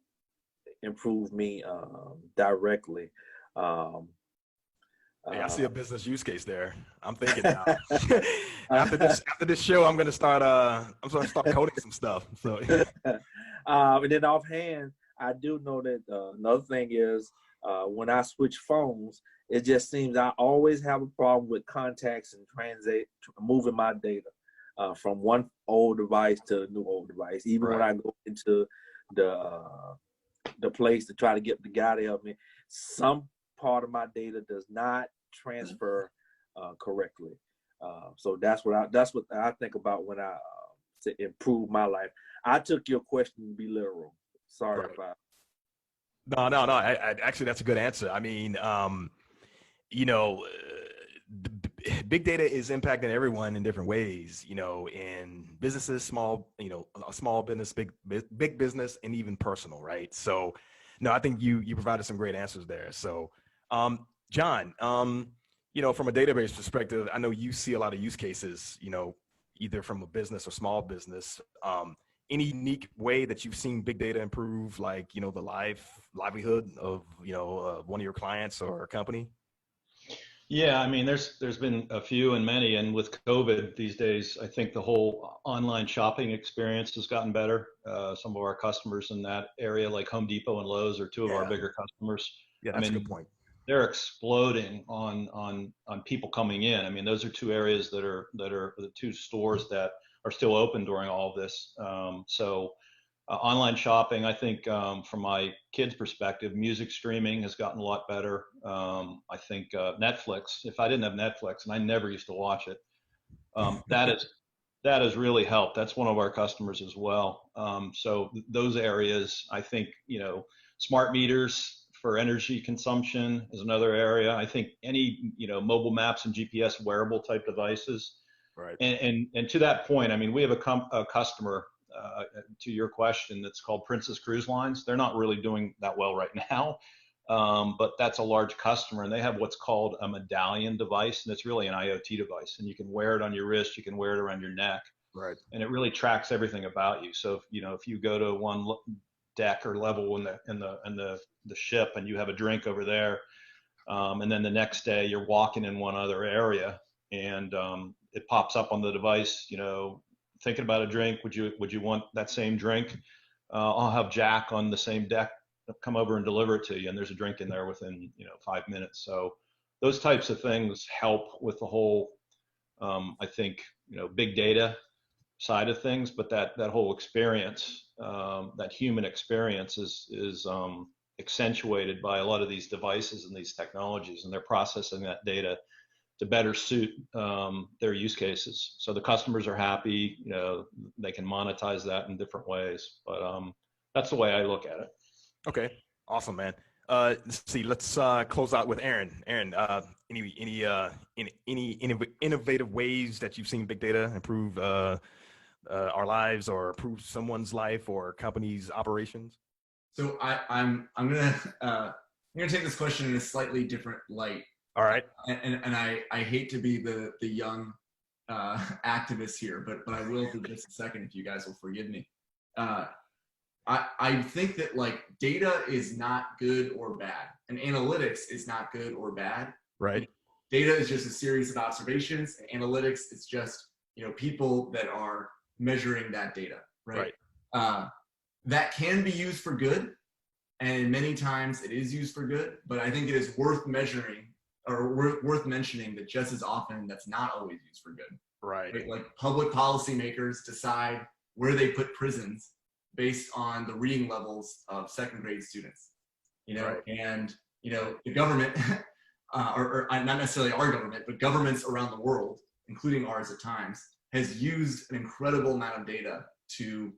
improve me directly. Hey, I see a business use case there. I'm thinking now. after this show, I'm gonna start coding some stuff. So and then offhand, I do know that another thing is when I switch phones, it just seems I always have a problem with contacts and moving my data from one old device to a new old device. Even when I go into the place to try to get the guy to help me, some part of my data does not transfer correctly. So that's what I think about when I to improve my life. I took your question to be literal. Sorry about it. No. I actually, that's a good answer. I mean, big data is impacting everyone in different ways, in businesses, small business, big business, and even personal, right? So, no, I think you provided some great answers there. So, John, from a database perspective, I know you see a lot of use cases, either from a business or small business. Any unique way that you've seen big data improve, like, the livelihood of, one of your clients or a company? Yeah, I mean, there's been a few and many, and with COVID these days, I think the whole online shopping experience has gotten better. Some of our customers in that area, like Home Depot and Lowe's, are two of our bigger customers. Yeah, I that's a mean, good point. they're exploding on people coming in. I mean, those are two areas that are the two stores that are still open during all of this. Online shopping, I think, from my kids' perspective, music streaming has gotten a lot better. I think Netflix, if I didn't have Netflix, and I never used to watch it, that has really helped. That's one of our customers as well. So those areas, I think, smart meters for energy consumption is another area. I think any, mobile maps and GPS wearable type devices. Right. And to that point, I mean, we have a customer, to your question, that's called Princess Cruise Lines. They're not really doing that well right now, but that's a large customer, and they have what's called a medallion device, and it's really an IoT device, and you can wear it on your wrist, you can wear it around your neck, Right. and it really tracks everything about you. So if you go to one deck or level in the ship and you have a drink over there, and then the next day you're walking in one other area, and it pops up on the device, thinking about a drink, would you want that same drink? I'll have Jack on the same deck come over and deliver it to you, and there's a drink in there within 5 minutes. So those types of things help with the whole I think big data side of things, but that whole experience, that human experience is accentuated by a lot of these devices and these technologies, and they're processing that data to better suit their use cases. So the customers are happy, they can monetize that in different ways. But that's the way I look at it. Okay, awesome, man. Let's see. Let's close out with Aaron. Aaron, any innovative ways that you've seen big data improve our lives or improve someone's life or company's operations? So I'm gonna take this question in a slightly different light. All right. And I hate to be the young activist here, but I will for just a second if you guys will forgive me. I think that data is not good or bad, and analytics is not good or bad. Right. Data is just a series of observations, and analytics is just people that are measuring that data. Right. That can be used for good, and many times it is used for good. But I think it is worth measuring or worth mentioning that just as often that's not always used for good. Right. Like public policymakers decide where they put prisons based on the reading levels of second grade students. Right. And the government, or not necessarily our government, but governments around the world, including ours at times, has used an incredible amount of data to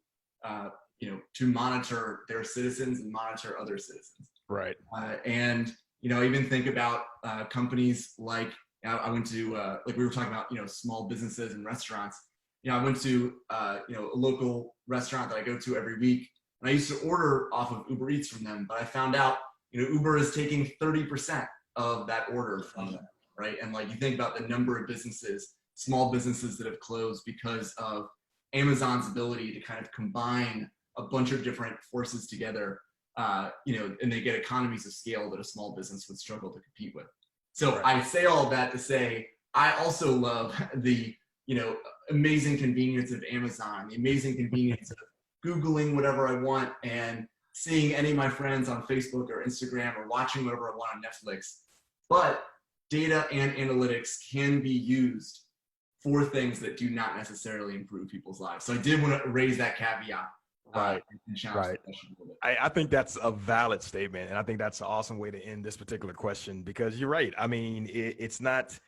to monitor their citizens and monitor other citizens. Right. And even think about companies like I went to like we were talking about small businesses and restaurants. I went to a local restaurant that I go to every week, and I used to order off of Uber Eats from them, but I found out Uber is taking 30% of that order from them, right? And like you think about the number of businesses, small businesses that have closed because of Amazon's ability to kind of combine a bunch of different forces together, and they get economies of scale that a small business would struggle to compete with. So Right. I say all that to say, I also love the, amazing convenience of Amazon, the amazing convenience of Googling whatever I want and seeing any of my friends on Facebook or Instagram or watching whatever I want on Netflix. But data and analytics can be used for things that do not necessarily improve people's lives. So I did want to raise that caveat. Right. And challenge Right. the question a little bit. I think that's a valid statement. And I think that's an awesome way to end this particular question, because you're right. I mean, it's not,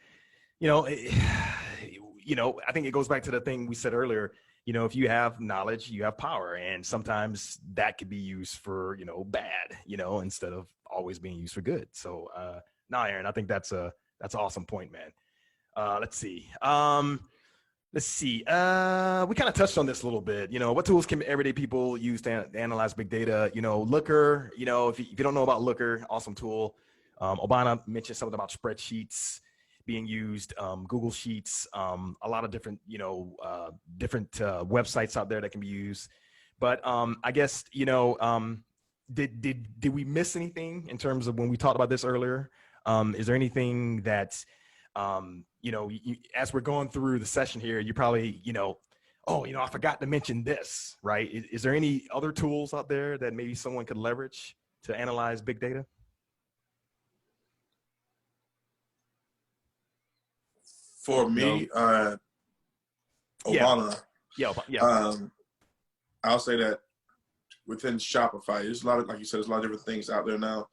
I think it goes back to the thing we said earlier. If you have knowledge, you have power, and sometimes that could be used for, bad, instead of always being used for good. So, Aaron, I think that's an awesome point, man. Let's see. We kind of touched on this a little bit. What tools can everyday people use to analyze big data? Looker, if you don't know about Looker, awesome tool. Obama mentioned something about spreadsheets being used, Google Sheets, a lot of different, different websites out there that can be used. But I guess, did we miss anything in terms of when we talked about this earlier? Is there anything that, as we're going through the session here, you probably, I forgot to mention this, right? Is there any other tools out there that maybe someone could leverage to analyze big data? For me, Yeah. Obama, Yeah. I'll say that within Shopify, there's a lot of, like you said, there's a lot of different things out there now.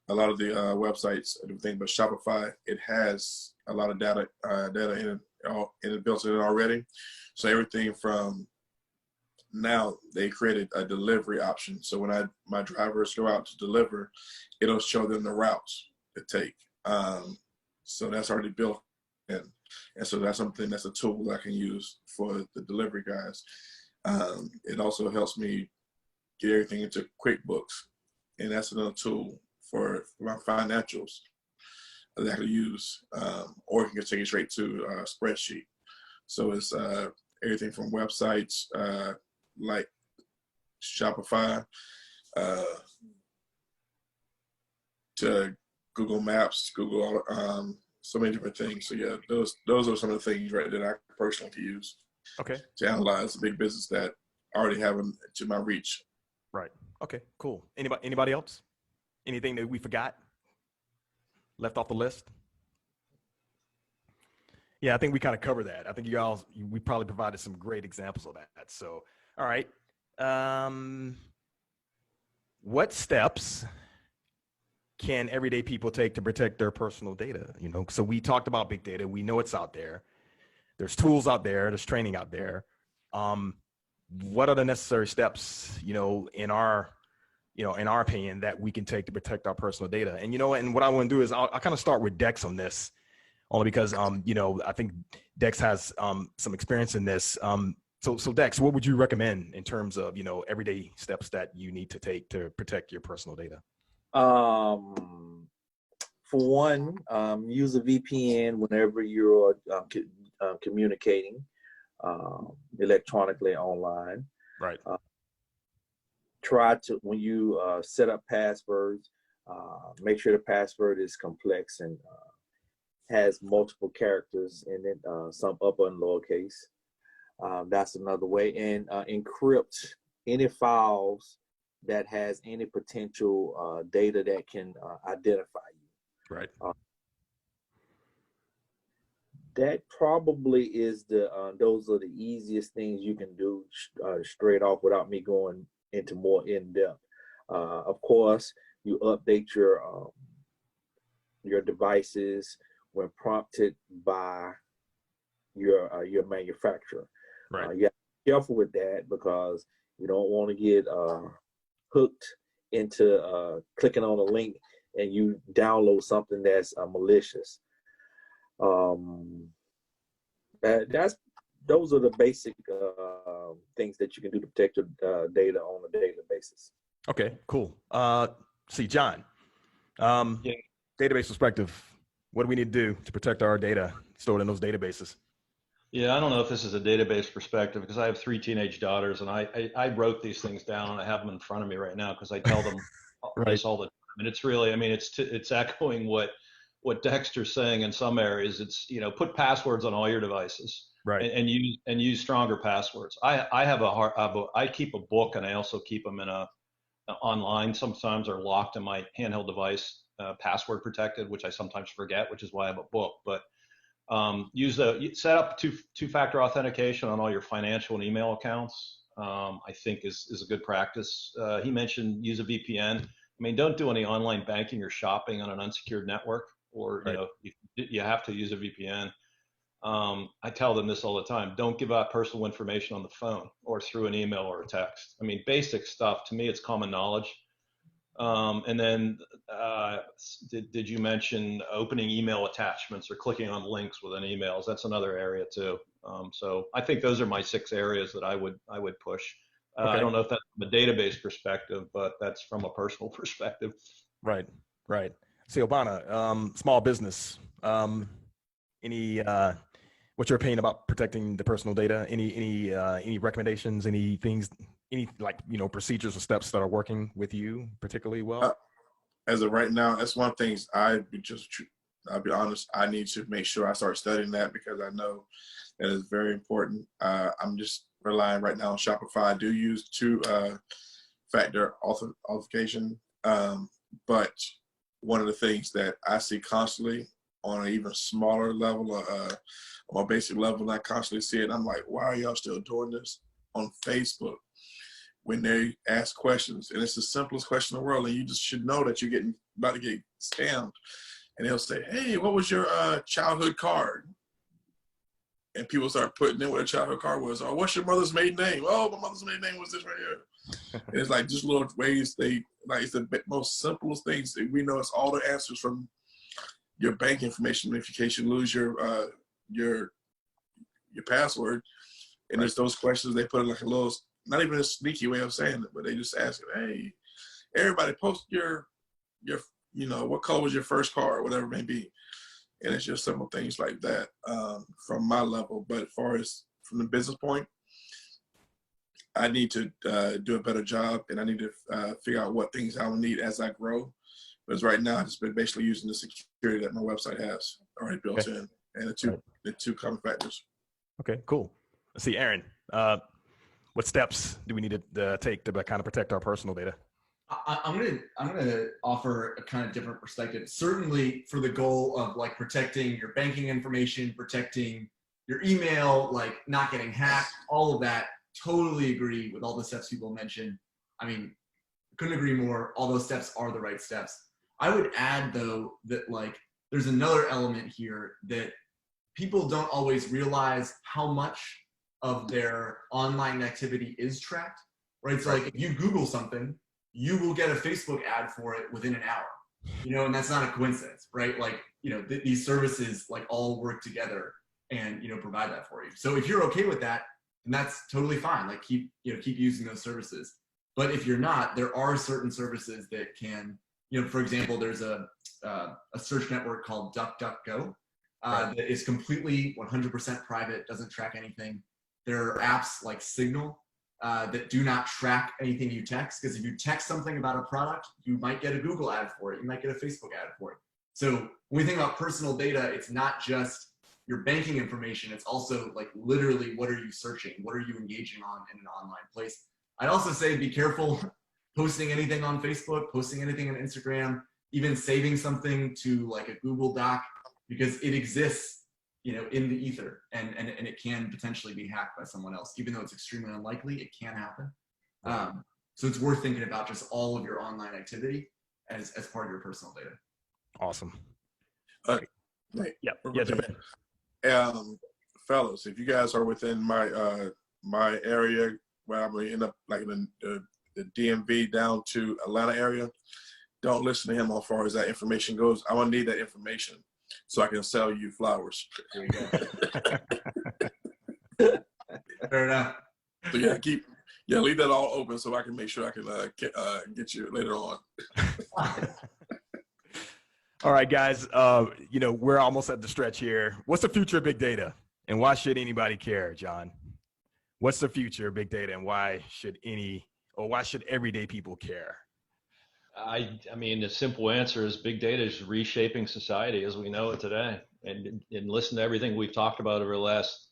A lot of the websites and everything, but Shopify, it has a lot of data in it built in already. So everything from now, they created a delivery option. So when my drivers go out to deliver, it'll show them the routes to take. So that's already built in. And so that's a tool I can use for the delivery guys. It also helps me get everything into QuickBooks. And that's another tool for my financials that I can use, or you can take it straight to a spreadsheet. So it's everything from websites like Shopify to Google Maps, Google, so many different things. So yeah, those are some of the things right that I personally can use. Okay. To analyze a big business that I already have to my reach. Right. Okay. Cool. Anybody else? Anything that we forgot? Left off the list? Yeah, I think we kind of covered that. I think we probably provided some great examples of that. So, all right. What steps can everyday people take to protect their personal data? So we talked about big data. We know it's out there. There's tools out there. There's training out there. What are the necessary steps, in our opinion, that we can take to protect our personal data? And and what I want to do is I'll kind of start with Dex on this, only because I think Dex has some experience in this. So Dex, what would you recommend in terms of everyday steps that you need to take to protect your personal data? For one, use a VPN whenever you're communicating electronically online. Right. Try to, when you set up passwords, make sure the password is complex and has multiple characters in it, some upper and lowercase. That's another way. And encrypt any files that has any potential data that can identify you. Right. That probably is those are the easiest things you can do straight off without me going into more in depth. Of course, you update your devices when prompted by your manufacturer. Right. You have to be careful with that because you don't want to get hooked into clicking on a link and you download something that's malicious. Those are the basic things that you can do to protect your data on a daily basis. Okay, cool. See, John, Yeah. database perspective, what do we need to do to protect our data stored in those databases? Yeah, I don't know if this is a database perspective because I have 3 teenage daughters, and I wrote these things down and I have them in front of me right now because I tell them Right. this all the time. And it's really, I mean, it's echoing what Dexter's saying in some areas. It's, put passwords on all your devices, Right. and use stronger passwords. I keep a book, and I also keep them in online. Sometimes are locked in my handheld device, password protected, which I sometimes forget, which is why I have a book. But set up two-factor authentication on all your financial and email accounts. I think is a good practice. He mentioned use a VPN. I mean, don't do any online banking or shopping on an unsecured network, or Right. you have to use a VPN. I tell them this all the time. Don't give out personal information on the phone or through an email or a text. I mean, basic stuff. To me, it's common knowledge. And then did you mention opening email attachments or clicking on links within emails? That's another area too. So I think those are my 6 areas that I would push. Okay. I don't know if that's from a database perspective, but that's from a personal perspective. Right. See, Obana, small business. What's your opinion about protecting the personal data? Any recommendations? Any things? Any procedures or steps that are working with you particularly well? As of right now, that's one of the things I'll be honest, I need to make sure I start studying that because I know that is very important. I'm just relying right now on Shopify. I do use two-factor authentication, but one of the things that I see constantly on an even smaller level, on a basic level, and I constantly see it, I'm like, why are y'all still doing this on Facebook? When they ask questions, and it's the simplest question in the world, and you just should know that you're about to get scammed. And they'll say, hey, what was your childhood card? And people start putting in what their childhood card was. Or what's your mother's maiden name? Oh, my mother's maiden name was this right here. And it's like just little ways it's the most simplest things. We know it's all the answers from your bank information in case you lose your password. And there's those questions they put in like a little, not even a sneaky way of saying it, but they just ask, hey, everybody post your what color was your first car, or whatever it may be. And it's just simple things like that from my level. But as far as from the business point, I need to do a better job, and I need to figure out what things I will need as I grow. Because right now, I've just been basically using the security that my website has already built in, and the two common factors. Okay, cool. Let's see, Aaron, what steps do we need to take to kind of protect our personal data? I'm gonna offer a kind of different perspective. Certainly, for the goal of like protecting your banking information, protecting your email, like not getting hacked, all of that. Totally agree with all the steps people mentioned. I mean, couldn't agree more. All those steps are the right steps. I would add though that like there's another element here that people don't always realize how much of their online activity is tracked, right? So like if you Google something, you will get a Facebook ad for it within an hour, and that's not a coincidence, right? Like, these services like all work together and, provide that for you. So if you're okay with that, then that's totally fine. Like keep using those services. But if you're not, there are certain services that can, for example, there's a search network called DuckDuckGo that is completely 100% private, doesn't track anything. There are apps like Signal that do not track anything you text, because if you text something about a product, you might get a Google ad for it, you might get a Facebook ad for it. So when we think about personal data, it's not just your banking information, it's also like literally what are you searching, what are you engaging on in an online place. I'd also say be careful posting anything on Facebook, posting anything on Instagram, even saving something to like a Google Doc, because it exists in the ether, and it can potentially be hacked by someone else, even though it's extremely unlikely. It can happen. So it's worth thinking about just all of your online activity as part of your personal data. Awesome. Yeah, jump in. Fellas, if you guys are within my area, where I'm gonna end up like in the DMV down to Atlanta area, don't listen to him as far as that information goes. I'm gonna need that information so I can sell you flowers. There you go. Fair enough. So leave that all open so I can make sure I can get you later on. All right, guys. We're almost at the stretch here. What's the future of big data, and why should anybody care, John? What's the future of big data, and why should everyday people care? I mean, the simple answer is big data is reshaping society as we know it today. And listen to everything we've talked about over the last,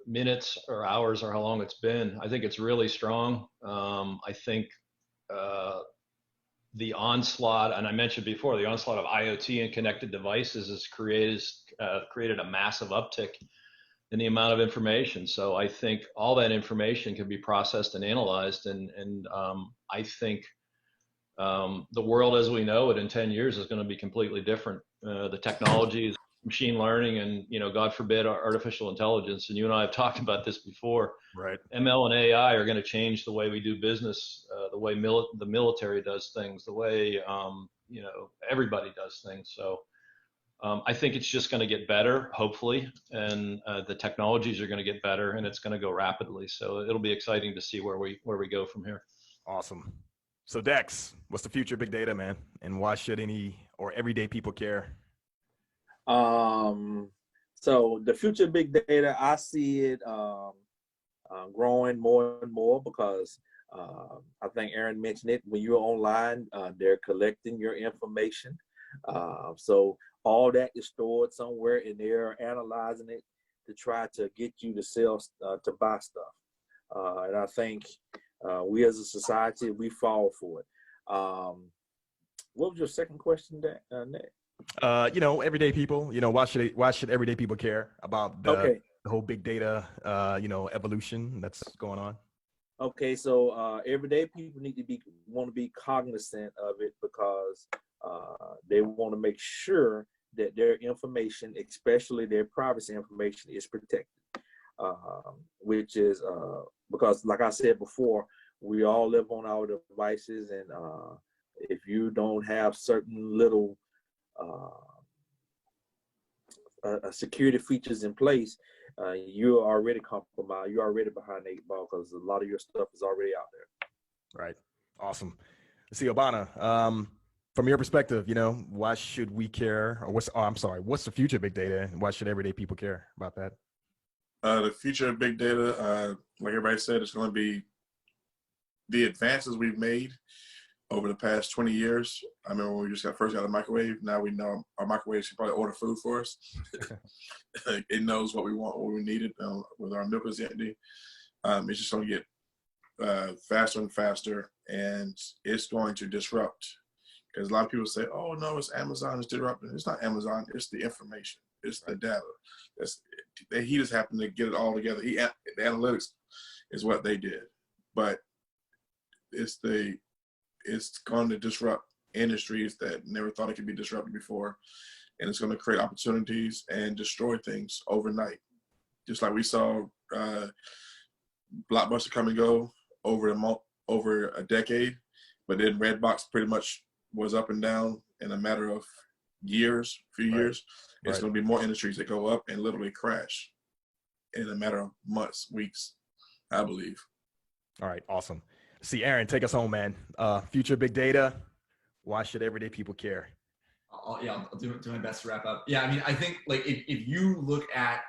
minutes or hours or how long it's been. I think it's really strong. I think the onslaught, and I mentioned before, the onslaught of IoT and connected devices has created a massive uptick in the amount of information. So I think all that information can be processed and analyzed. And I think the world as we know it in 10 years is going to be completely different. The technologies, machine learning, and, God forbid, artificial intelligence. And you and I have talked about this before. Right. ML and AI are going to change the way we do business, the way the military does things, the way, everybody does things. So I think it's just going to get better, hopefully, and the technologies are going to get better, and it's going to go rapidly. So it'll be exciting to see where we go from here. Awesome. So Dex, what's the future of big data, man? And why should everyday people care? So the future of big data, I see it growing more and more because I think Aaron mentioned it. When you're online, they're collecting your information. So all that is stored somewhere, and they're analyzing it to try to get you to sell, to buy stuff. And I think we as a society, we fall for it. What was your second question, Nick? Everyday people, why should everyday people care about the whole big data, evolution that's going on? Okay, so everyday people want to be cognizant of it because they want to make sure that their information, especially their privacy information, is protected. Which is because, like I said before, we all live on our devices, and if you don't have certain little security features in place, you're already compromised. You're already behind the 8 ball because a lot of your stuff is already out there. Right. Awesome. Let's see, Obana, from your perspective, why should we care? Or what's the future of big data, and why should everyday people care about that? The future of big data, like everybody said, it's going to be the advances we've made over the past 20 years. I remember when we first got a microwave. Now we know our microwave should probably order food for us. It knows what we want, what we needed. With our milk is empty, it's just going to get faster and faster, and it's going to disrupt. Because a lot of people say, "Oh no, it's Amazon is disrupting." It's not Amazon. It's the information. It's the data. He just happened to get it all together. The analytics is what they did, but it's going to disrupt industries that never thought it could be disrupted before, and it's going to create opportunities and destroy things overnight. Just like we saw Blockbuster come and go over a decade, but then Redbox pretty much was up and down in a matter of years. It's going to be more industries that go up and literally crash in a matter of months, weeks, I believe. All right, awesome. See, Aaron, take us home, man. Future big data. Why should everyday people care? I'll do my best to wrap up. Yeah, I mean, I think like if you look at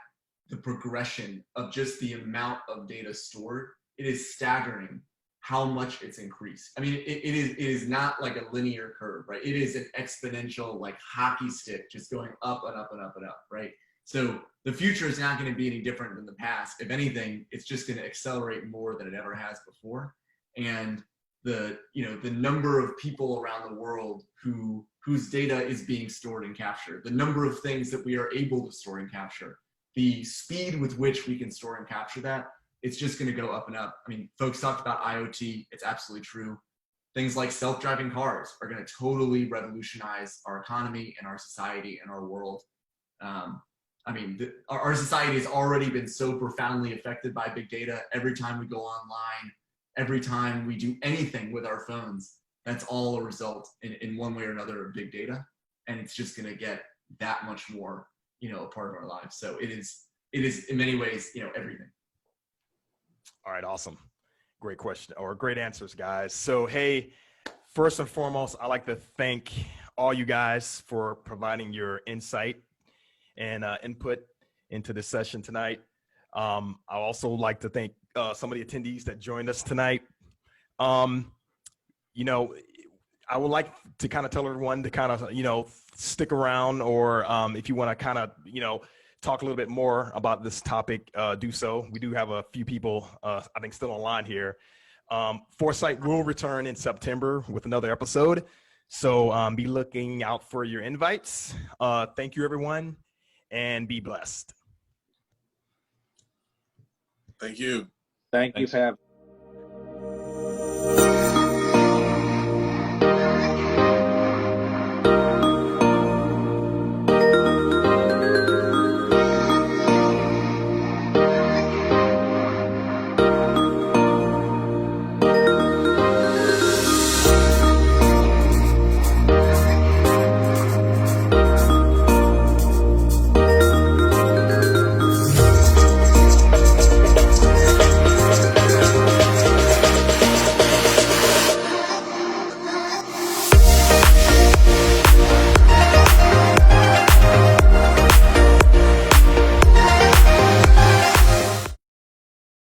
the progression of just the amount of data stored, it is staggering how much it's increased. I mean, it is not like a linear curve, right? It is an exponential, like hockey stick, just going up and up and up and up, right? So the future is not going to be any different than the past. If anything, it's just going to accelerate more than it ever has before. And the number of people around the world who whose data is being stored and captured, the number of things that we are able to store and capture, the speed with which we can store and capture that, it's just going to go up and up. I mean, folks talked about IoT. It's absolutely true. Things like self-driving cars are going to totally revolutionize our economy and our society and our world. I mean, our society has already been so profoundly affected by big data. Every time we go online, every time we do anything with our phones, that's all a result in one way or another of big data. And it's just going to get that much more, a part of our lives. So it is in many ways, everything. All right, awesome. Great question, or great answers, guys. So, hey, first and foremost, I'd like to thank all you guys for providing your insight and input into this session tonight. I also like to thank some of the attendees that joined us tonight. I would like to kind of tell everyone to kind of, stick around, or if you want to kind of, talk a little bit more about this topic, do so. We do have a few people, I think, still online here. Foresight will return in September with another episode. So be looking out for your invites. Thank you, everyone, and be blessed. Thank you. Thank you Thanks. for having